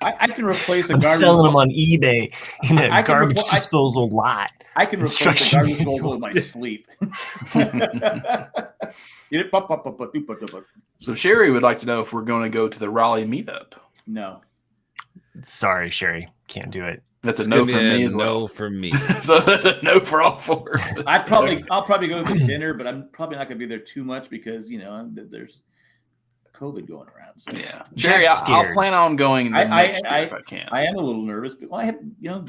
I can replace I'm selling them on eBay in a garbage disposal lot. I can replace a garbage disposal in my sleep. So Sherry would like to know if we're going to go to the Raleigh meetup. No. Sorry, Sherry. Can't do it. That's a no for me as well. No for me. So that's a no for all 4. I'll probably go to the dinner, but I'm probably not going to be there too much because there's COVID going around. So. Yeah, Sherry, I'll plan on going next year if I can. I am a little nervous, but I have young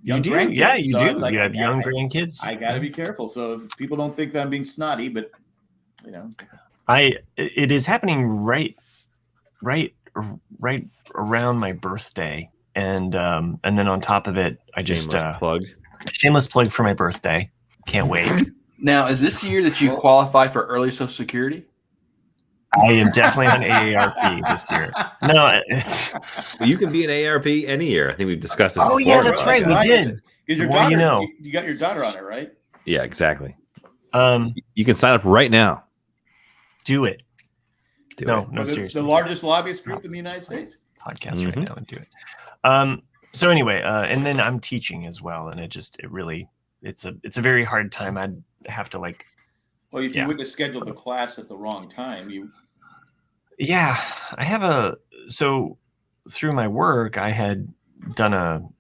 you do, grandkids. Yeah, you so do. You have young grandkids. I got to be careful, so if people don't think that I'm being snotty, but it is happening right around my birthday, and then on top of it, I just shameless plug for my birthday. Can't wait. Now, is this year that you qualify for early Social Security? I am definitely on AARP this year. No, you can be an AARP any year. I think we've discussed this. Oh, before. yeah, that's right. We did. Because your daughter, you got your daughter on it, right? Yeah, exactly. You can sign up right now. Do it. No, The seriously. largest lobbyist group in the United States. Podcast right now and do it. So anyway, and then I'm teaching as well, and it's a very hard time. I'd have to Well, if you wouldn't have scheduled the class at the wrong time, I have so through my work, I had done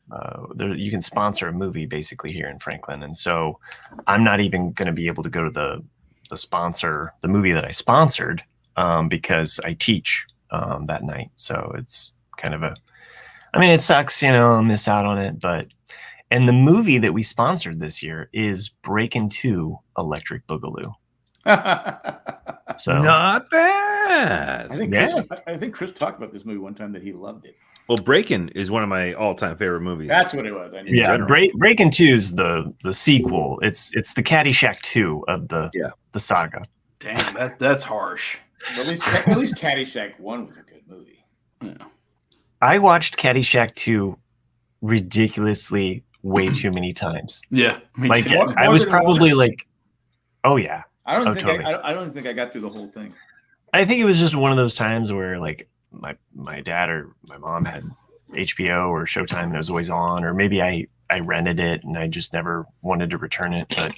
you can sponsor a movie basically here in Franklin. And so I'm not even going to be able to go to the movie that I sponsored because I teach that night. So it's kind of it sucks, I'll miss out on it. And the movie that we sponsored this year is Breakin' 2 Electric Boogaloo. So not bad. I think Chris talked about this movie one time that he loved it. Well, Breakin' is one of my all-time favorite movies. That's what it was. Breakin' 2 is the sequel. It's the Caddyshack 2 of the saga. Damn, that's harsh. At least Caddyshack 1 was a good movie. Yeah. I watched Caddyshack 2 ridiculously way too many times. Yeah, like I was probably like, oh yeah. I don't think I got through the whole thing. I think it was just one of those times where like my dad or my mom had HBO or Showtime and it was always on, or maybe I rented it and I just never wanted to return it. But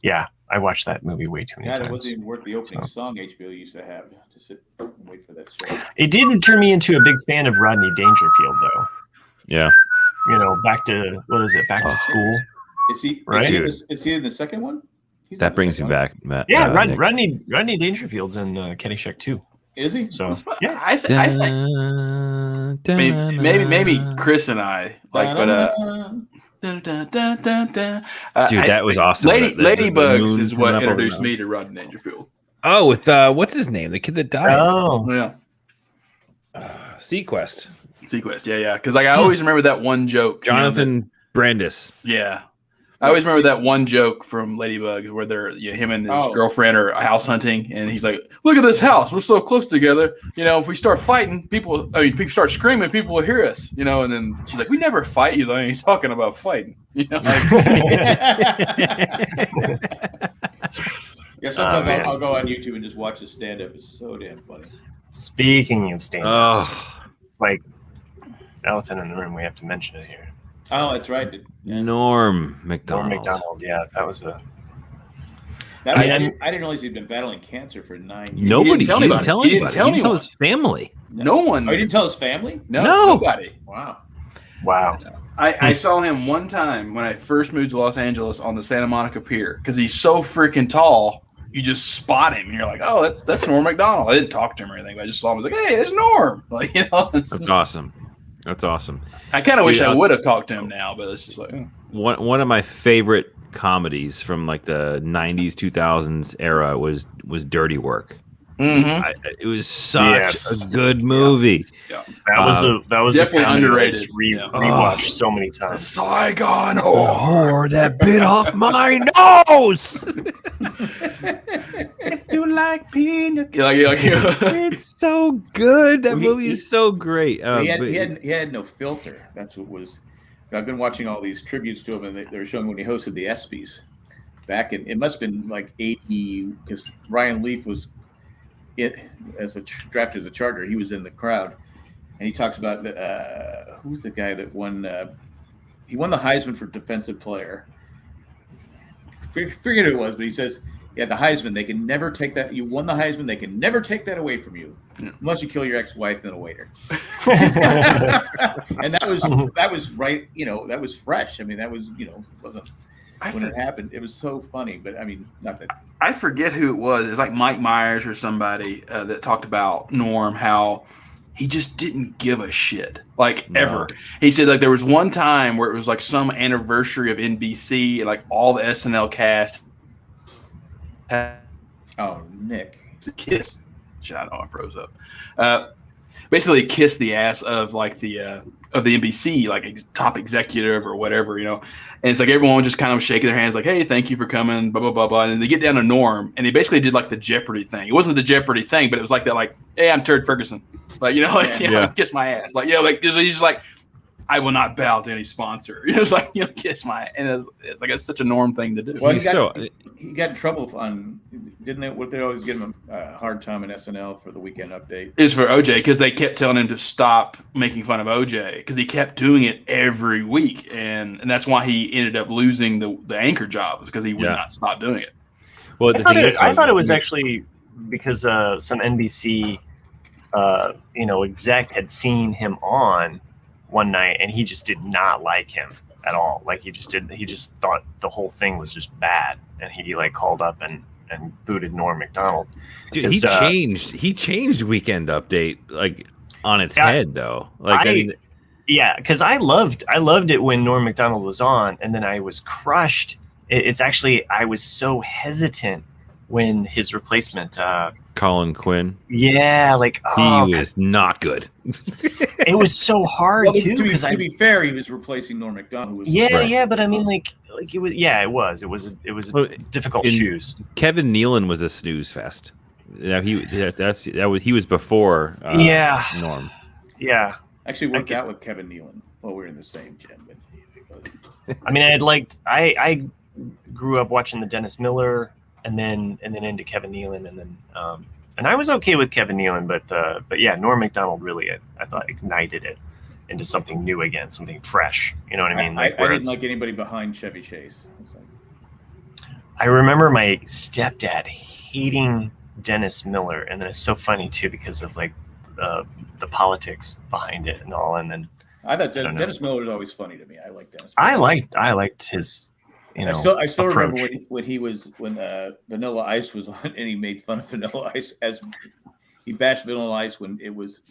yeah, I watched that movie way too many times. It wasn't even worth the opening song HBO used to have to sit and wait for that show. It didn't turn me into a big fan of Rodney Dangerfield though. Yeah. Back to Back to School. Is he right? Is he in the second one? That brings me back, Matt. Yeah, Rodney Dangerfield's in Caddyshack 2. Is he? So yeah, I think maybe Chris and I like, but dude, that was awesome. Ladybugs is what introduced me to Rodney Dangerfield. Oh, with what's his name? The kid that died. Oh yeah, Sequest. Yeah. Because like I always remember that one joke, Jonathan Brandis. Yeah. I always remember that one joke from Ladybugs where they're him and his girlfriend are house hunting, and he's like, "Look at this house. We're so close together. If we start fighting, people start screaming, people will hear us. And then she's like, "We never fight." He's like, "He's talking about fighting." Yeah, sometimes I'll go on YouTube and just watch his stand-up. It's so damn funny. Speaking of stand-ups, it's like elephant in the room. We have to mention it here. So, that's right. Norm Macdonald. Yeah, that was a. I didn't realize he'd been battling cancer for 9 years. Nobody. He didn't tell anybody. He didn't tell his family. No one. Oh, he didn't tell his family? No. Nobody. Wow. I saw him one time when I first moved to Los Angeles on the Santa Monica Pier because he's so freaking tall. You just spot him and you're like, oh, that's Norm Macdonald. I didn't talk to him or anything, but I just saw him. I was like, hey, there's Norm. That's awesome. That's awesome. I kind of wish I would have talked to him now, but it's just like one of my favorite comedies from like the 90s 2000s era was Dirty Work. Mm-hmm. It was such a good movie. Yeah. That was definitely underrated. Rewatched so many times. Saigon whore that bit off my nose. If you like pina, it's so good. That movie is so great. He had no filter. That's what was. I've been watching all these tributes to him, and they were showing when he hosted the ESPYs back in. It must have been like 80 because Ryan Leaf was. Drafted as a Charger, he was in the crowd, and he talks about who's the guy that won. He won the Heisman for defensive player. Forget who it was, but he says, "Yeah, the Heisman. They can never take that. You won the Heisman. They can never take that away from you, unless you kill your ex-wife and a waiter." And that was right. That was fresh. I mean, that was it wasn't. When it happened, it was so funny, but I mean, not that. I forget who it was. It's like Mike Myers or somebody that talked about Norm, how he just didn't give a shit, ever. He said there was one time where it was like some anniversary of NBC, and like all the SNL cast. Oh, Nick. To kiss. I know I froze up. Basically kissed the ass of like the NBC top executive or whatever, and it's like everyone was just kind of shaking their hands like, hey, thank you for coming, blah blah blah blah, and then they get down to Norm and they basically did like the Jeopardy thing. It wasn't the Jeopardy thing, but it was like that, hey, I'm Turd Ferguson, kiss my ass, he's just like, I will not bow to any sponsor. It's like, kiss my, and it's like it's such a Norm thing to do. Well, he got in trouble on, didn't they? What they always give him a hard time in SNL for the Weekend Update is for OJ because they kept telling him to stop making fun of OJ because he kept doing it every week, and that's why he ended up losing the anchor job, because he would not stop doing it. Well, I thought it was actually because some NBC, exec had seen him on one night and he just did not like him at all. He just thought the whole thing was just bad, and he called up and and booted Norm Macdonald. Dude, he changed Weekend Update like on its head though. Like yeah, because I loved it when Norm Macdonald was on, and then I was crushed. It's actually, I was so hesitant when his replacement, Colin Quinn. Yeah, like he was not good. It was so hard too. To be fair, he was replacing Norm Macdonald. Who was yeah, but I mean, like it was. Yeah, it was difficult shoes. Kevin Nealon was a snooze fest. Now he was before Norm. Yeah, actually worked out with Kevin Nealon while we were in the same gym. But I mean, I grew up watching the Dennis Miller, and then into Kevin Nealon, and then and I was okay with Kevin Nealon, but yeah, Norm Macdonald really, I thought, ignited it into something new again, something fresh. You know what I mean? I didn't like anybody behind Chevy Chase. I remember my stepdad hating Dennis Miller, and then it's so funny too because of like the politics behind it and all. And then I thought Dennis Miller was always funny to me. I liked Dennis Miller. I liked his. I still remember when Vanilla Ice was on, and he made fun of Vanilla Ice as he bashed Vanilla Ice when he was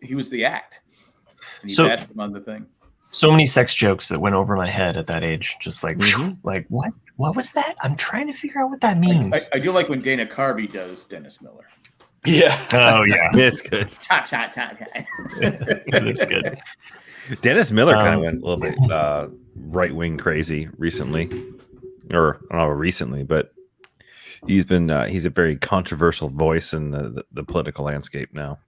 the act. And he bashed him on the thing. So many sex jokes that went over my head at that age. Just like, like what was that? I'm trying to figure out what that means. I do like when Dana Carvey does Dennis Miller. Yeah. Oh yeah, it's good. That's good. Dennis Miller kind of went a little bit right-wing crazy recently, or I don't know recently, but he's a very controversial voice in the political landscape now.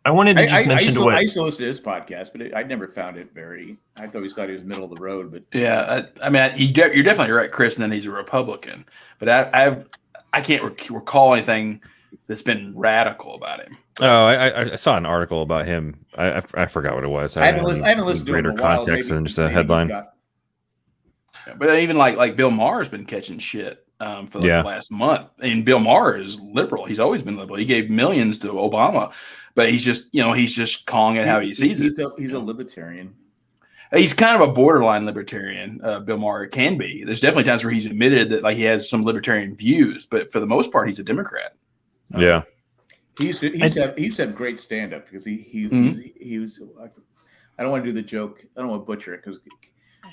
I wanted to just mention I used to listen to his podcast, but I never found it very. I always thought he was middle of the road. But yeah, I mean, you're definitely right, Chris. And then he's a Republican, but I can't recall anything that's been radical about him. Oh, I saw an article about him. I forgot what it was. I haven't listened to him in a while. Context than just a headline. Yeah, but even like Bill Maher's been catching shit for the last month. And Bill Maher is liberal. He's always been liberal. He gave millions to Obama, but he's just calling it how he sees it. He's a libertarian. He's kind of a borderline libertarian. Bill Maher can be. There's definitely times where he's admitted that like he has some libertarian views, but for the most part, he's a Democrat. Yeah. He used to have great stand up because he was. I don't want to do the joke. I don't want to butcher it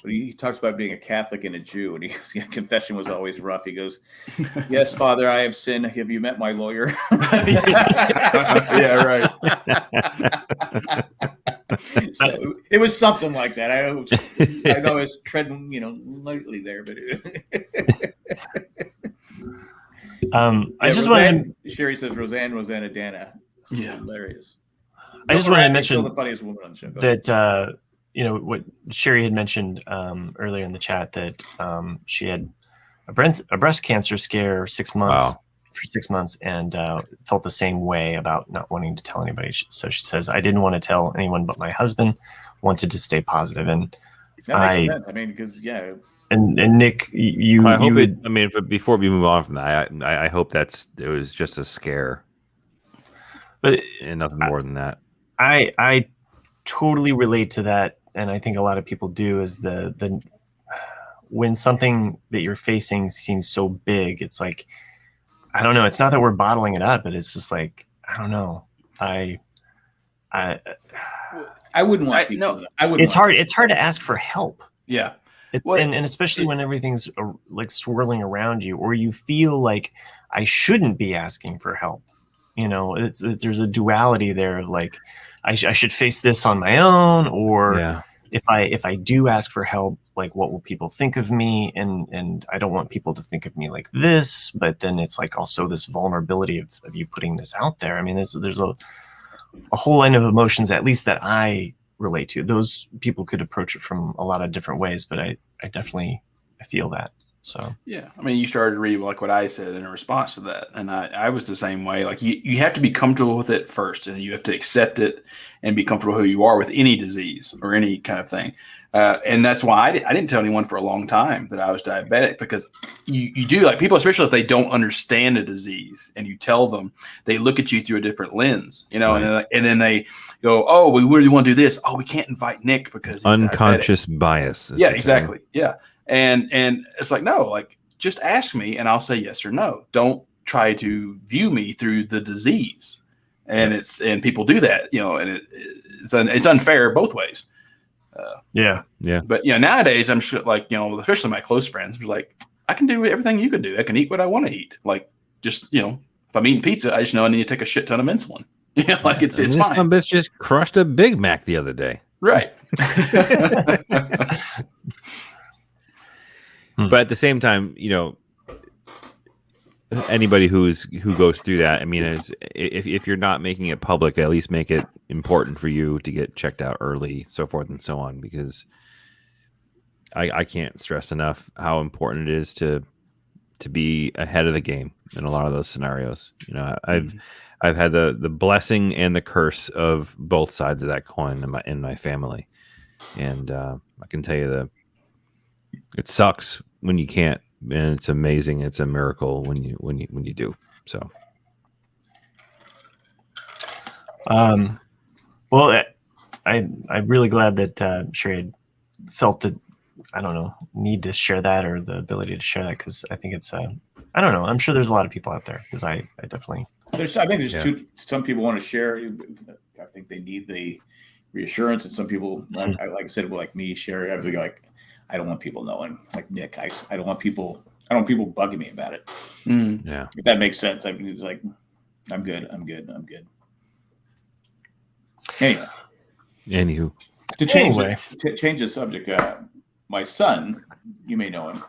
but he talks about being a Catholic and a Jew, and confession was always rough. He goes, "Yes, Father, I have sinned. Have you met my lawyer?" Yeah, right. So it was something like that. I know I was treading, lightly there, but. I just wanted to. Sherry says Rosanna Dana. Yeah, hilarious. I just wanted to mention still the funniest woman on the show. That what Sherry had mentioned earlier in the chat that she had a breast cancer scare 6 months. Wow. For 6 months, and felt the same way about not wanting to tell anybody. So she says, "I didn't want to tell anyone but my husband. Wanted to stay positive." And that makes sense. I mean, because And Nick, but before we move on from that, I hope it was just a scare, but and nothing more than that. I totally relate to that, and I think a lot of people do. Is the when something that you're facing seems so big, it's like, I don't know. It's not that we're bottling it up, but it's just like, I don't know. I wouldn't want people. No, it's hard. It's hard to ask for help. Yeah. And especially when everything's like swirling around you, or you feel like I shouldn't be asking for help. There's a duality there of like, I should face this on my own, or if I do ask for help, like what will people think of me? And I don't want people to think of me like this, but then it's like also this vulnerability of you putting this out there. I mean, there's a whole line of emotions, at least that I relate to. Those people could approach it from a lot of different ways, but I definitely feel that. So yeah, I mean, you started to read like what I said in response to that, and I was the same way. Like you have to be comfortable with it first, and you have to accept it and be comfortable who you are with any disease or any kind of thing. And that's why I didn't tell anyone for a long time that I was diabetic, because you do, like, people, especially if they don't understand a disease and you tell them, they look at you through a different lens, you know, Right. and then they go, oh, we really want to do this. Oh, we can't invite Nick because he's Unconscious diabetic. bias. Yeah, exactly. Yeah. And it's like, no, like, just ask me and I'll say yes or no. Don't try to view me through the disease. And and people do that, you know, and it's unfair both ways. Yeah. But, you know, nowadays I'm sure, like, you know, especially my close friends, like, I can do everything you can do. I can eat what I want to eat. Like, just, you know, if I'm eating pizza, I just know I need to take a shit ton of insulin. You know, like, it's this fine. Some bitch just crushed a Big Mac the other day. Right. But at the same time, you know, anybody who goes through that, I mean, if you're not making it public, at least make it important for you to get checked out early, so forth and so on, because I can't stress enough how important it is to be ahead of the game in a lot of those scenarios. You know, I've had the blessing and the curse of both sides of that coin in my family, and I can tell you it sucks when you can't, and it's amazing. It's a miracle when you do. So, well, I'm really glad that Sherry had felt the, I don't know, need to share that or the ability to share that, because I think it's I don't know. I'm sure there's a lot of people out there, because I definitely. I think there's some people want to share. I think they need the reassurance, and some people, like I said, like me, Sherry, I feel like I don't want people knowing. Like Nick, I don't want people bugging me about it. Yeah, if that makes sense. I mean, it's like I'm good. Anywho, to change the subject, my son, you may know him.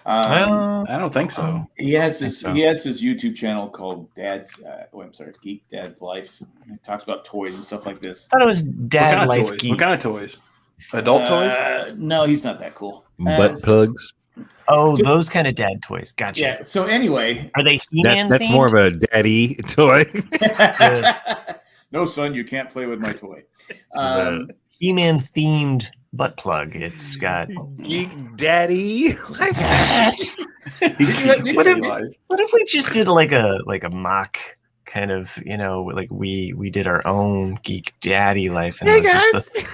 I don't think so. He has this YouTube channel called Geek Dad's Life. He talks about toys and stuff like this. I thought it was Dad Life Geek. What kind of toys? Adult toys? No, he's not that cool. Butt plugs. Oh, those kind of dad toys. Gotcha. Yeah. So anyway, are they He-Man that's themed? more of a daddy toy. No, son, you can't play with my toy. He-Man themed butt plug. It's got Geek Daddy. What if we just did like a mock kind of, you know, like we did our own Geek Daddy Life, and hey it was guys. just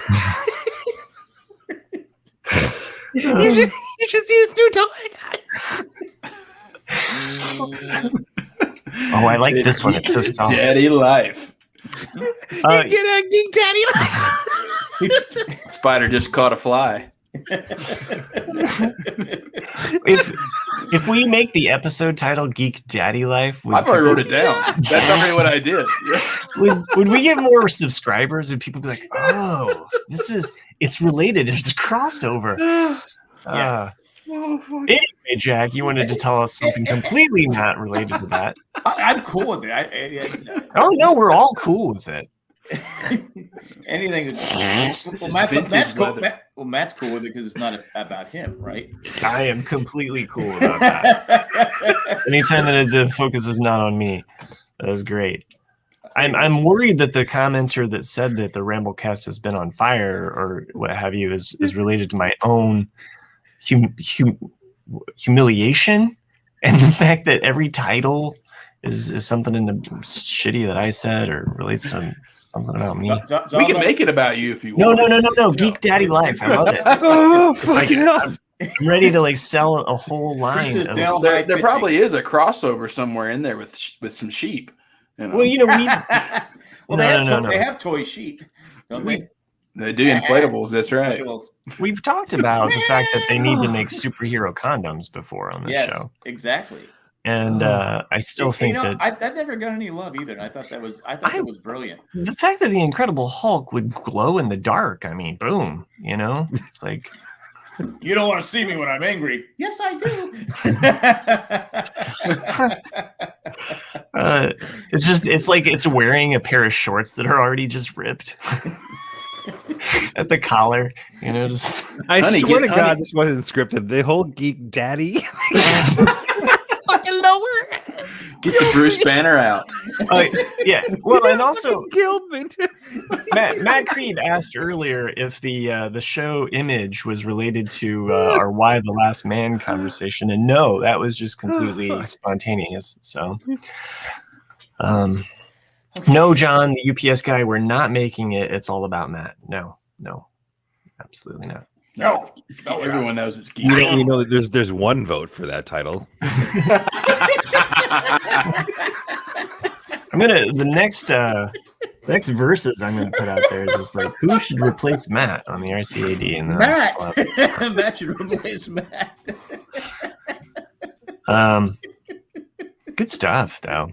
you should see this new toy. Oh, I like this one. It's so soft. Daddy Life. Get a Geek Daddy Life. Spider just caught a fly. If we make the episode titled Geek Daddy Life, I've already wrote it down. That's already what I did. would we get more subscribers? Would people be like, oh, it's related, it's a crossover? Anyway, Jack, you wanted to tell us something completely not related to that. I'm cool with it. Oh no, we're all cool with it. Anything. Matt's cool with it because it's not about him, right? I am completely cool about that. Anytime that the focus is not on me, that is great. I'm worried that the commenter that said that the Ramblecast has been on fire or what have you is related to my own humiliation, and the fact that every title is something in the shitty that I said or relates to something about me. We can make it about you if you want. No. Geek Daddy Life. I love it. I'm ready to like sell a whole line. There probably is a crossover somewhere in there with some sheep. You know? Well, you know, they have toy sheep, don't they? They do inflatables. That's right. We've talked about the fact that they need to make superhero condoms before on this show. Exactly. And I still think that never got any love either. I thought that was brilliant. The fact that the Incredible Hulk would glow in the dark. I mean, boom. You know, it's like you don't want to see me when I'm angry. Yes, I do. It's like it's wearing a pair of shorts that are already just ripped at the collar. You know, I swear to God, this wasn't scripted. The whole Geek Daddy. fucking lower. Get the Bruce banner out. Yeah. Well, and also Killed me. Matt Creed asked earlier if the show Image was related to our Why the Last Man conversation, and no, that was just completely spontaneous. So, no, John, the UPS guy, we're not making it. It's all about Matt. No, absolutely not. No, everyone knows it's geek. You know, there's one vote for that title. The next verses I'm gonna put out there is just like, who should replace Matt on the RCAD? And Matt should replace Matt. Good stuff though.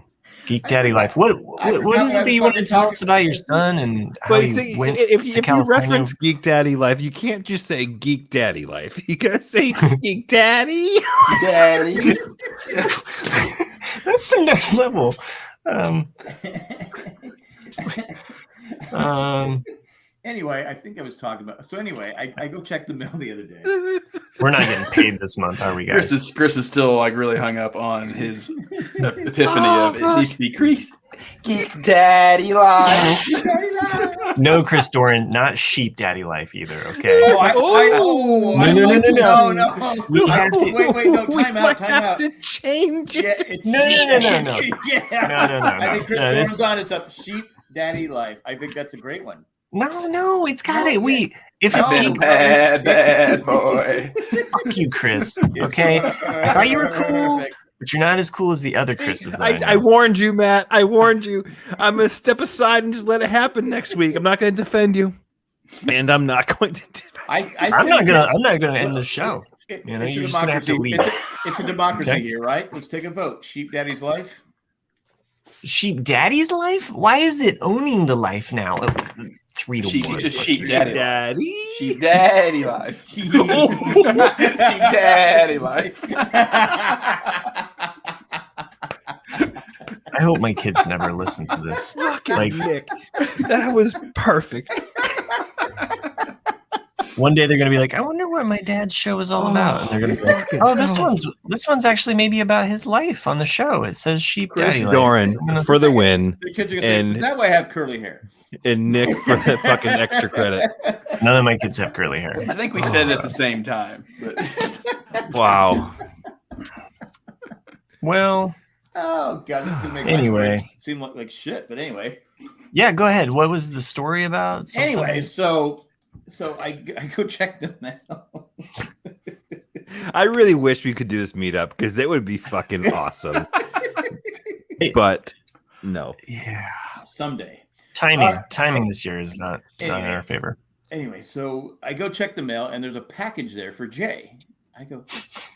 Geek Daddy Life. What is it that you want to tell us about your son and how he went if to California? you reference Geek Daddy Life, you can't just say Geek Daddy Life. You gotta say Geek Daddy. Daddy. That's the next level. Anyway, I think I was talking about. So anyway, I go check the mail the other day. We're not getting paid this month, are we, guys? Chris is still like really hung up on his epiphany of it needs to be Grease. Geek Daddy Life. No, Chris Doran, not Sheep Daddy Life either. Okay. No. We have to. Wait, no, time out. To change it. No. Yeah. I think Chris Doran's on. It's up. Sheep Daddy Life. I think that's a great one. No, it's got it. If it's bad boy. Fuck you, Chris. Okay. I thought you were cool, but you're not as cool as the other Chris's. I warned you, Matt. I warned you. I'm gonna step aside and just let it happen next week. I'm not gonna defend you, and I'm not going to. I'm not gonna end the show. You're just gonna have to leave. It's a democracy here, right? Let's take a vote. Sheep Daddy's Life. Sheep Daddy's Life? Why is it owning the life now? 3-1. Just Sheep Daddy. Sheep Daddy Life. Sheep Daddy Life. I hope my kids never listen to this. Nick, that was perfect. One day they're gonna be like, I wonder what my dad's show is all about, and they're gonna be like, oh, this one's actually maybe about his life on the show. It says Sheep Daddy Life. Doran for the win, The kids are gonna say, is that why I have curly hair? And Nick for the fucking extra credit. None of my kids have curly hair. I think we said it at the same time. But... Wow. Well. Oh god, this is gonna make my story seem like shit. But anyway. Yeah, go ahead. What was the story about? Something? Anyway, so I go check them now. I really wish we could do this meetup because it would be fucking awesome. But no. Yeah. Someday. Timing this year is not in our favor. Anyway, so I go check the mail and there's a package there for Jay. I go,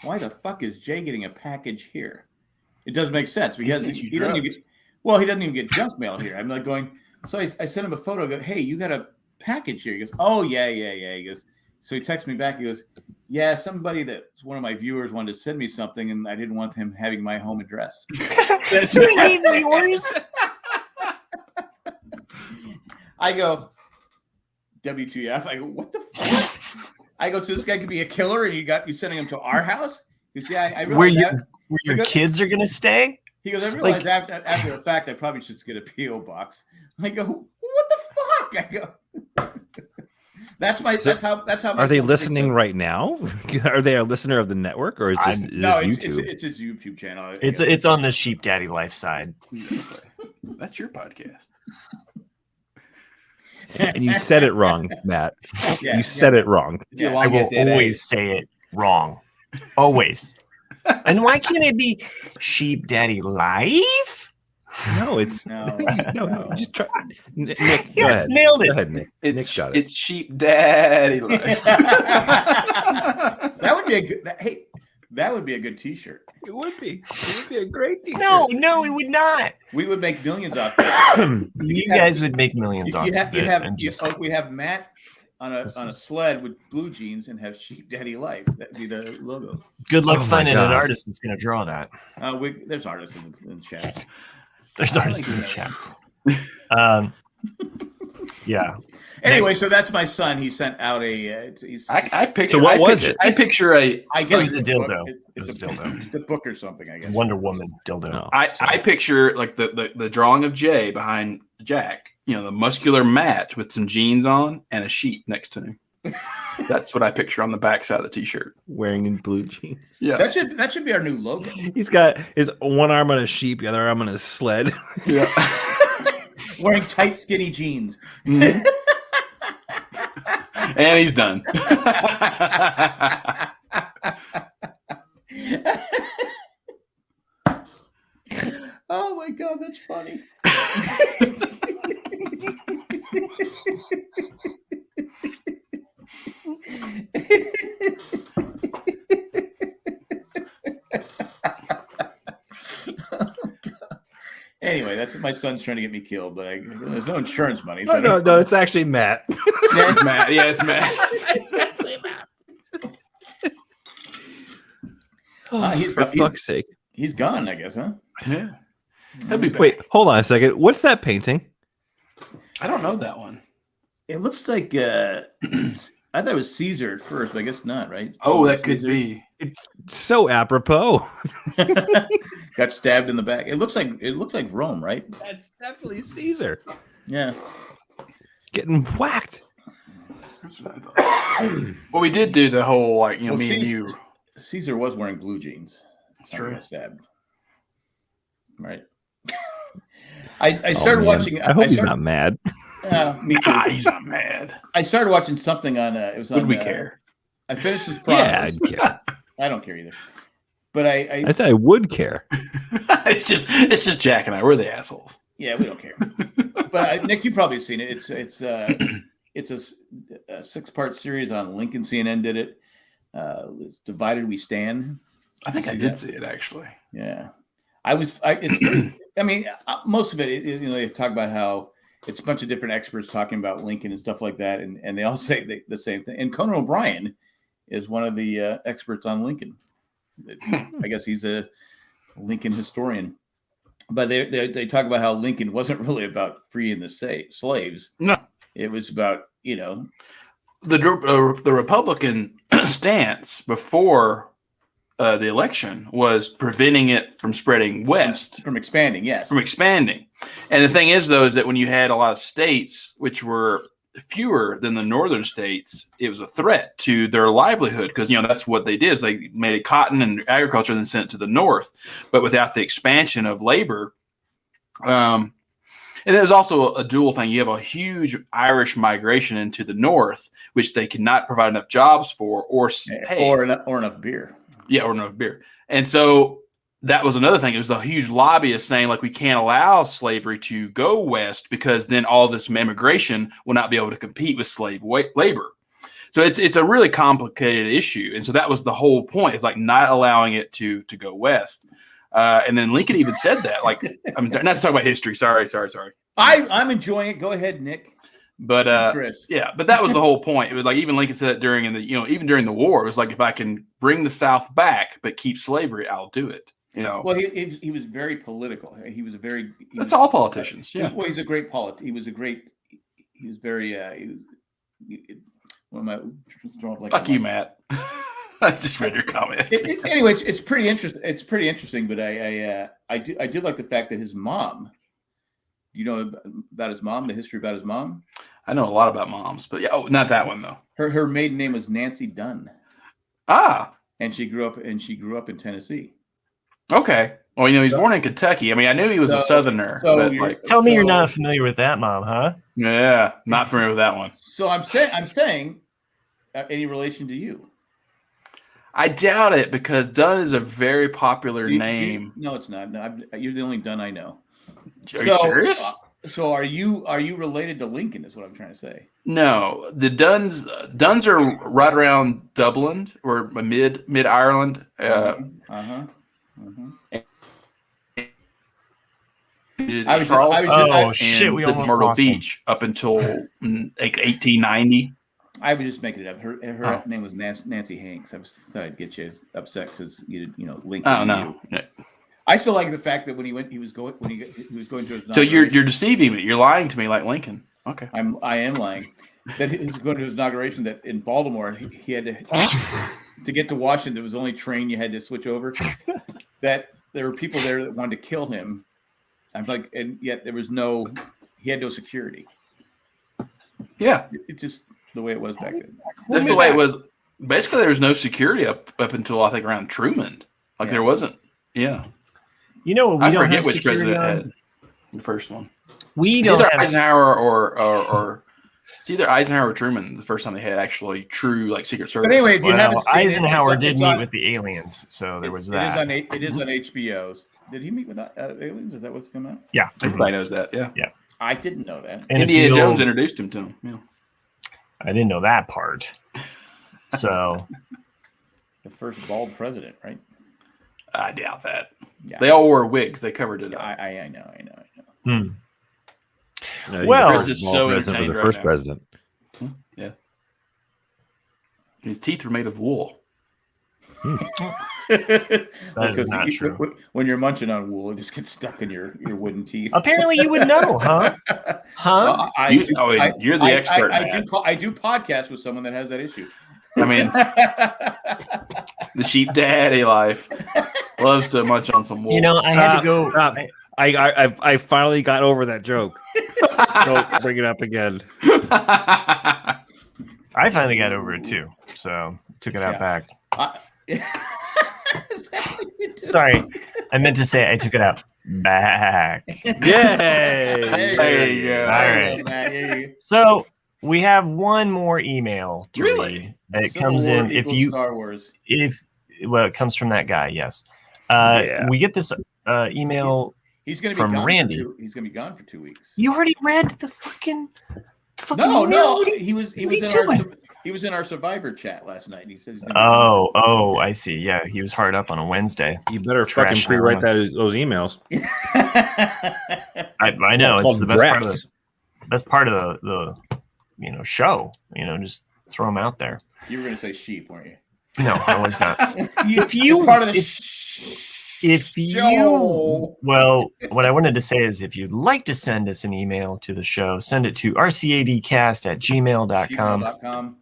why the fuck is Jay getting a package here? It doesn't make sense because he doesn't even get junk mail here. I'm like going, so I sent him a photo. I go, hey, you got a package here. He goes, oh yeah. He goes, so he texts me back. He goes, yeah, somebody that's one of my viewers wanted to send me something, and I didn't want him having my home address. So he gave yours. I go, WTF? I go, what the fuck? I go, so this guy could be a killer, and you sending him to our house? Because I realized where your kids are gonna stay. He goes, I realized after the fact, I probably should get a PO box. I go, what the fuck? I go. That's how. Are they listening right now? Are they a listener of the network, or is just YouTube? It's his YouTube channel. It's on the Sheep Daddy Life side. That's your podcast. And you said it wrong, Matt. You said it wrong. Yeah, I will always say it wrong. Always. And why can't it be Sheep Daddy Life? No, it's no. Just try. Nick, go ahead. Nailed it. Go ahead, Nick. Nick got it. It's Sheep Daddy Life. That would be a good. Hey, that would be a good T-shirt. It would be. It would be a great T-shirt. No, it would not. We would make millions off that. You guys would make millions off it. We have Matt on a sled with blue jeans and have Sheep Daddy Life. That'd be the logo. Good luck finding an artist that's going to draw that. There's artists in the chat. There's artists in the chat. Yeah. Anyway, so that's my son. He sent out a. I picture. So what was it? I picture a. I guess it's a dildo. It's a dildo. It's a book or something. I guess Wonder Woman dildo. No. I picture like the drawing of Jay behind Jack. You know, the muscular Matt with some jeans on and a sheet next to him. That's what I picture on the backside of the T-shirt. Wearing in blue jeans. Yeah, that should be our new logo. He's got his one arm on a sheep, the other arm on a sled. yeah. Wearing tight, skinny jeans. Mm-hmm. And he's done. Oh my God, that's funny. Anyway, that's my son's trying to get me killed, but there's no insurance money. So No, it's actually Matt. Yeah, it's Matt. Yeah, it's Matt. It's actually Matt. For fuck's sake. He's gone, I guess, huh? Yeah. He'll be back. Wait, hold on a second. What's that painting? I don't know that one. It looks like I thought it was Caesar at first, but I guess not, right? Oh, that could Caesar be. It's so apropos. got stabbed in the back. It looks like Rome, right? That's definitely Caesar. Yeah. Getting whacked. That's what I thought. Well, we did do the whole me and you. Caesar was wearing blue jeans. That's true. Stabbed. Right. I started watching. I hope he's not mad. Me too. He's not mad. I started watching something on. It was on. Would we care? I finished this Yeah, process. I'd care. I don't care either. But I said I would care. it's just Jack and I. We're the assholes. Yeah, we don't care. But Nick, you've probably seen it. It's a 6-part series on Lincoln. CNN did it. It's Divided We Stand. I think I did see it actually. Yeah, most of it. They talk about how it's a bunch of different experts talking about Lincoln and stuff like that, and they all say the same thing. And Conan O'Brien is one of the experts on Lincoln. I guess he's a Lincoln historian. But they talk about how Lincoln wasn't really about freeing the slaves. No, it was about the Republican stance before the election was preventing it from spreading west, from expanding. Yes, from expanding. And the thing is, though, is that when you had a lot of states which were fewer than the northern states, it was a threat to their livelihood because that's what they did is they made cotton and agriculture and then sent it to the north, but without the expansion of labor. And there's also a dual thing. You have a huge Irish migration into the north, which they cannot provide enough jobs for or pay. Or enough beer. Yeah, or enough beer. And so that was another thing. It was the huge lobbyists saying, we can't allow slavery to go west because then all this immigration will not be able to compete with slave labor. So it's a really complicated issue. And so that was the whole point. It's not allowing it to go west. And then Lincoln even said that. Not to talk about history. Sorry. I'm enjoying it. Go ahead, Nick. But Chris. Yeah, but that was the whole point. It was even Lincoln said it during even during the war. It was if I can bring the South back but keep slavery, I'll do it. Well, he was very political. That's all politicians. Yeah. Well, he's a great He was very. What am I throwing? Fuck you, Matt. I just read your comment. Anyway, it's pretty interesting. It's pretty interesting, but I do like the fact that his mom. Do you know about his mom? The history about his mom? I know a lot about moms, but not that one though. Her maiden name was Nancy Dunn. And she grew up in Tennessee. Okay. Well, he's born in Kentucky. I knew he was a Southerner. Tell me you're not familiar with that mom, huh? Yeah, not familiar with that one. So I'm saying, any relation to you? I doubt it because Dunn is a very popular name. No, it's not. No, you're the only Dunn I know. Are you serious? So are you related to Lincoln? Is what I'm trying to say. No, the Dunns are right around Dublin or mid Ireland. I was shit! We almost Myrtle lost Beach up until 1890. I was just making it up. Her name was Nancy Hanks. I thought I'd get you upset because Lincoln. Oh no. I still like the fact that when he was going to his. So you're deceiving me. You're lying to me like Lincoln. Okay. I am lying. That he's going to his inauguration. That in Baltimore, he had to get to Washington. There was the only train you had to switch over. That there were people there that wanted to kill him. I'm like, and yet there was he had no security. Yeah, It's just the way it was back then. that's the way it was. Basically, there was no security up until I think around Truman. Like there wasn't. Yeah. You know, we I don't forget have which security president on. had the first one. We It's don't either have Eisenhower or it's either Eisenhower or Truman. The first time they had actually true like Secret Service. But anyway, if you haven't Well, seen Eisenhower it, did it's meet on- with the aliens, so there was It that. is on HBO. Did he meet with aliens? Is that what's coming out? Yeah, Everybody knows that. Yeah. I didn't know that. And if Indiana you'll- Jones introduced him to him. Yeah. I didn't know that part. So The first bald president, right? I doubt that. Yeah. They all wore wigs. They covered it up. I know. Well- Chris is so president was entertained the right first now. president. His teeth are made of wool. that is not true. When you're munching on wool, it just gets stuck in your wooden teeth. Apparently, you would know, huh? Huh? You're the expert. man. I do podcasts with someone that has that issue. I mean, the sheep daddy life loves to munch on some wool. You know, I had to go. Stop. I finally got over that joke. Don't bring it up again. I finally got over it too, so took it out back. Sorry, I meant to say I took it out back. Yay! There you go. All right. So we have one more email to read that comes in. If you Star Wars, it comes from that guy. Yes. Yeah. We get this email. he's going to be From gone Randy. He's going to be gone for 2 weeks. You already read the fucking No, email? no. He was in our Survivor chat last night. And he said he's gonna be Oh, I see. Yeah, he was hard up on a Wednesday. You better Trash fucking pre-write around. those emails. I know It's it's called the best part of drafts. the show. Just throw them out there. You were going to say sheep, weren't you? No, I was not. If you- part of the If you Joe. well, what I wanted to say is if you'd like to send us an email to the show, send it to rcadcast@gmail.com. gmail.com.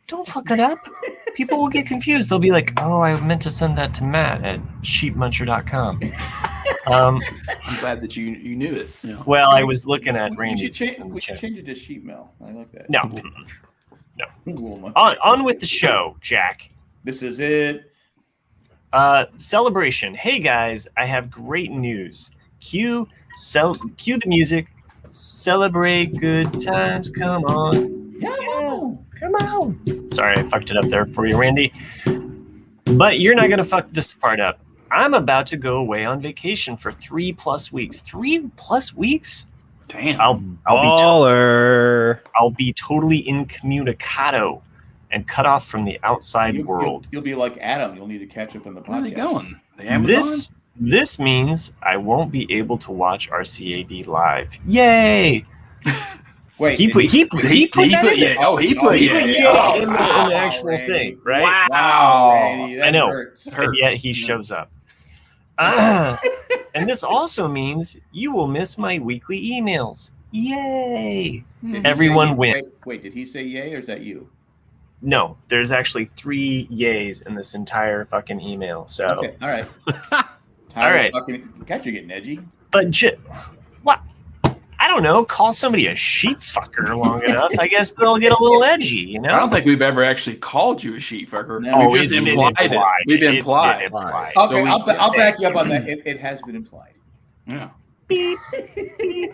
Don't fuck it up. People will get confused. They'll be like, "Oh, I meant to send that to Matt at sheepmuncher.com." I'm glad that you knew it. Yeah. Well, I was looking at We Randy's. should in the we should chat. change it to sheep mail. I like that. No. Wool muncher. On with the show, Jack. This is it. Celebration. Hey guys, I have great news. Cue the music. Celebrate good times. Come on. Yeah. Come on. Sorry, I fucked it up there for you, Randy. But you're not gonna fuck this part up. I'm about to go away on vacation for 3+ weeks. 3+ weeks? Damn. I'll be Baller. I'll be totally incommunicado and cut off from the outside world. You'll be like Adam. You'll need to catch up on the podcast. Where are they going? The Amazon? This means I won't be able to watch RCAD live. Yay! Wait, He put that in there. yeah. Oh, he put He put yeah. yay Oh, in the wow, actual Randy. thing, right? Wow, Randy, that I know. hurts. And yet he shows up. And this also means you will miss my weekly emails. Yay! Did he Everyone say- wins. Wait, did he say yay or is that you? No, there's actually 3 yays in this entire fucking email. So, Okay, all right. All right. God, you're getting edgy. but what? I don't know. Call somebody a sheep fucker long enough. I guess they'll get a little edgy, you know? I don't think we've ever actually called you a sheep fucker. No. We've just implied it. We've It's been implied. implied. Okay, So we- I'll back you up on that. It has been implied. Yeah. Beep, beep.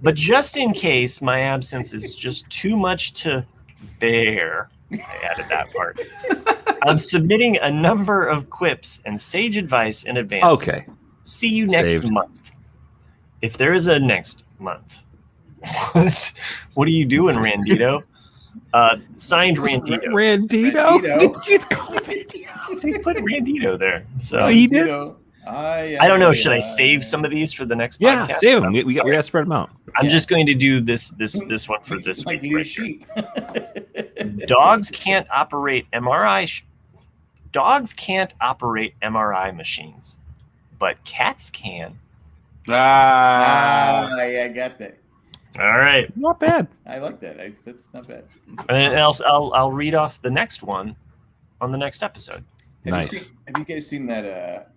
But just in case my absence is just too much to bear, I added that part. I'm submitting a number of quips and sage advice in advance. Okay. See you next Saved. month. If there is a next month. What are you doing, Randito? Signed Randito. Randito? Randito. Did you just call him Randito? He put Randito there. So Oh, he did? I don't know. Should I save some of of these for the next Yeah, podcast? save him. We gotta spread them out. I'm Yeah. just going to do this one for this like week. you Right here. sheep. Dogs can't operate Dogs can't operate MRI machines, but cats can. Ah. Yeah, I got that. All right. Not bad. I like that. That's not bad. And else, I'll read off the next one on the next episode. Nice. Have you guys seen that?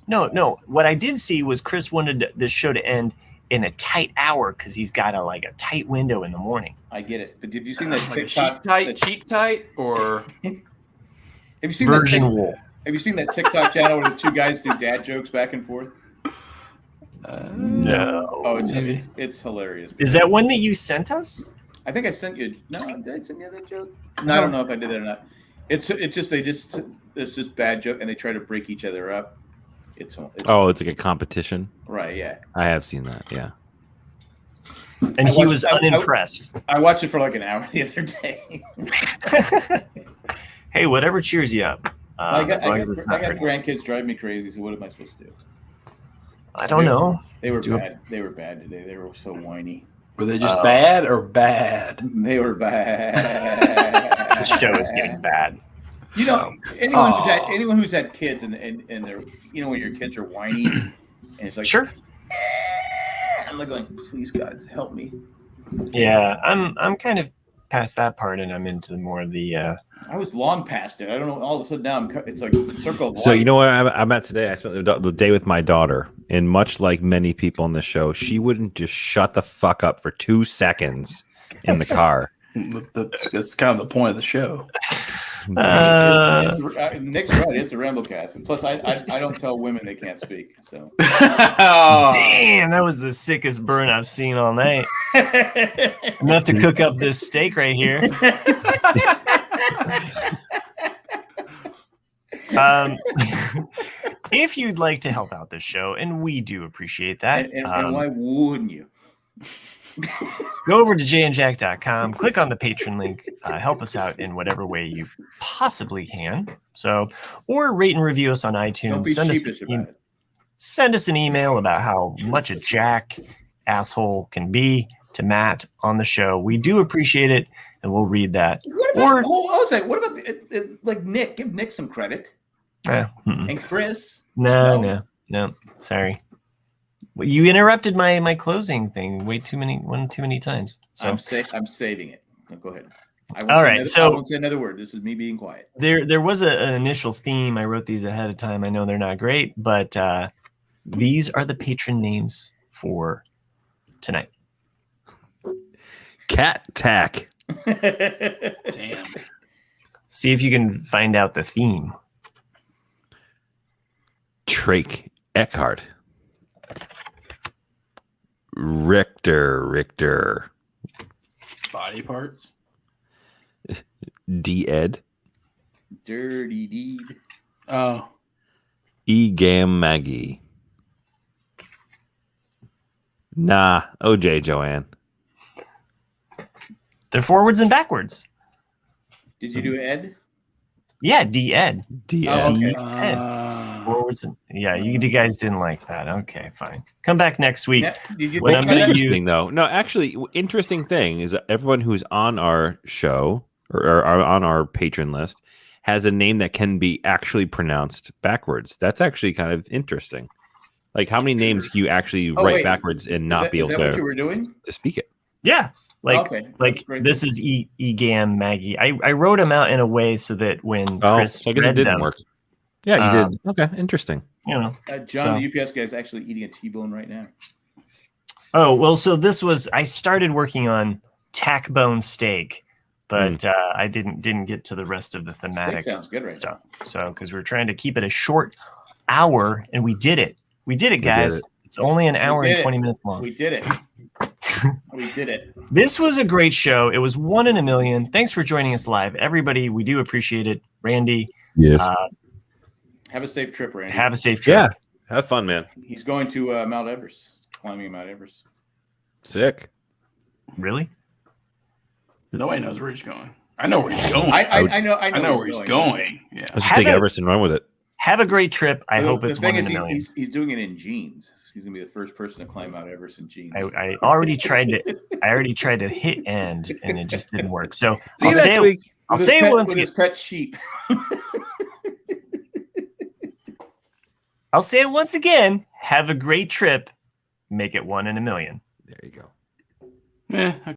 No. What I did see was Chris wanted this show to end in a tight hour because he's got a tight window in the morning. I get it, but have you seen that Like a TikTok? cheek tight, or Have you seen Version that? wool. Have you seen that TikTok channel where the two guys do dad jokes back and forth? No. Oh, it's hilarious. Is that one that you sent us? I think I sent you. No, did I send you that joke? No, I don't know if I did that or not. It's just bad joke, and they try to break each other up. It's It's like a competition. right. Yeah, I have seen that. Yeah. And he was unimpressed. I watched it for like an hour the other day. Hey, whatever cheers you up. I got as long as it's not hurting. grandkids drive me crazy. So what am I supposed to do? I don't know. They were bad. They were bad today. They were so whiny. were they just bad or bad? They were bad. The show is getting bad. You know, anyone who's had kids and they're, when your kids are whiny and it's like, Sure. I'm like going, please God help me. Yeah, I'm kind of past that part, and I'm into more of the. I was long past it. I don't know. All of a sudden now it's like circle of life. So you know what I'm at today? I spent the day with my daughter, and much like many people in the show, she wouldn't just shut the fuck up for 2 seconds in the car. That's kind of the point of the show. Nick's right. It's a Ramblecast, and plus I don't tell women they can't speak. So Damn, that was the sickest burn I've seen all night. Enough to cook up this steak right here. If you'd like to help out this show, and we do appreciate that, and why wouldn't you? go over to jandjack.com, click on the Patron link, help us out in whatever way you possibly can. So, or rate and review us on iTunes. Don't be sheepish about it. Send us an email about how much a jack asshole can be to Matt on the show. We do appreciate it, and we'll read that. What about what about like Nick? Give Nick some credit. And Chris. No. Sorry. You interrupted my closing thing one too many times. So I'm saving it. No, go ahead. I won't say another word. This is me being quiet. There was an initial theme. I wrote these ahead of time. I know they're not great, but these are the patron names for tonight. Cat Tack. Damn. See if you can find out the theme. Trach Eckhart. Richter. Body parts. D-Ed. Dirty deed. Oh. E-Gam Maggie. Nah, OJ Joanne. They're forwards and backwards. Did you do Ed? Yeah, D-Ed. D-Ed. Oh, okay. D-Ed. Forwards and you guys didn't like that. Okay, fine. Come back next week. Did you When think I'm that? Interesting though. No, actually, interesting thing is that everyone who's on our show or on our patron list has a name that can be actually pronounced backwards. That's actually kind of interesting. Like, how many names can you actually write backwards and not be able what you were doing? to speak it? Yeah. Like great. this is E-Gam Maggie. I wrote them out in a way so that when Chris I guess it read didn't them, work. Yeah, you did. Okay, interesting. John, So- the UPS guy, is actually eating a T-bone right now. Oh, well, so I started working on tack bone steak, but I didn't get to the rest of the thematic Steak sounds good right stuff. So, because we're trying to keep it a short hour, and we did it. We did it, guys. It's only an hour and 20 minutes long. We did it. We did it. This was a great show. It was 1 in a million. Thanks for joining us live, everybody. We do appreciate it. Randy, Yes. Have a safe trip, Randy. have a safe trip. Yeah. Have fun, man. He's going to Mount Everest, climbing Mount Everest. Sick. Really? Nobody knows where he's going. I know where he's going. I know where he's going. Yeah. Let's just take Everest and run with it. Have a great trip. I hope the it's thing 1 in is, a million. he's doing it in jeans. He's gonna be the first person to climb Mount Everest in jeans. I already tried to hit end, and it just didn't work. So See you next week. I'll say it once with his pet sheep. I'll say it once again. Have a great trip. Make it 1 in a million. There you go. Yeah.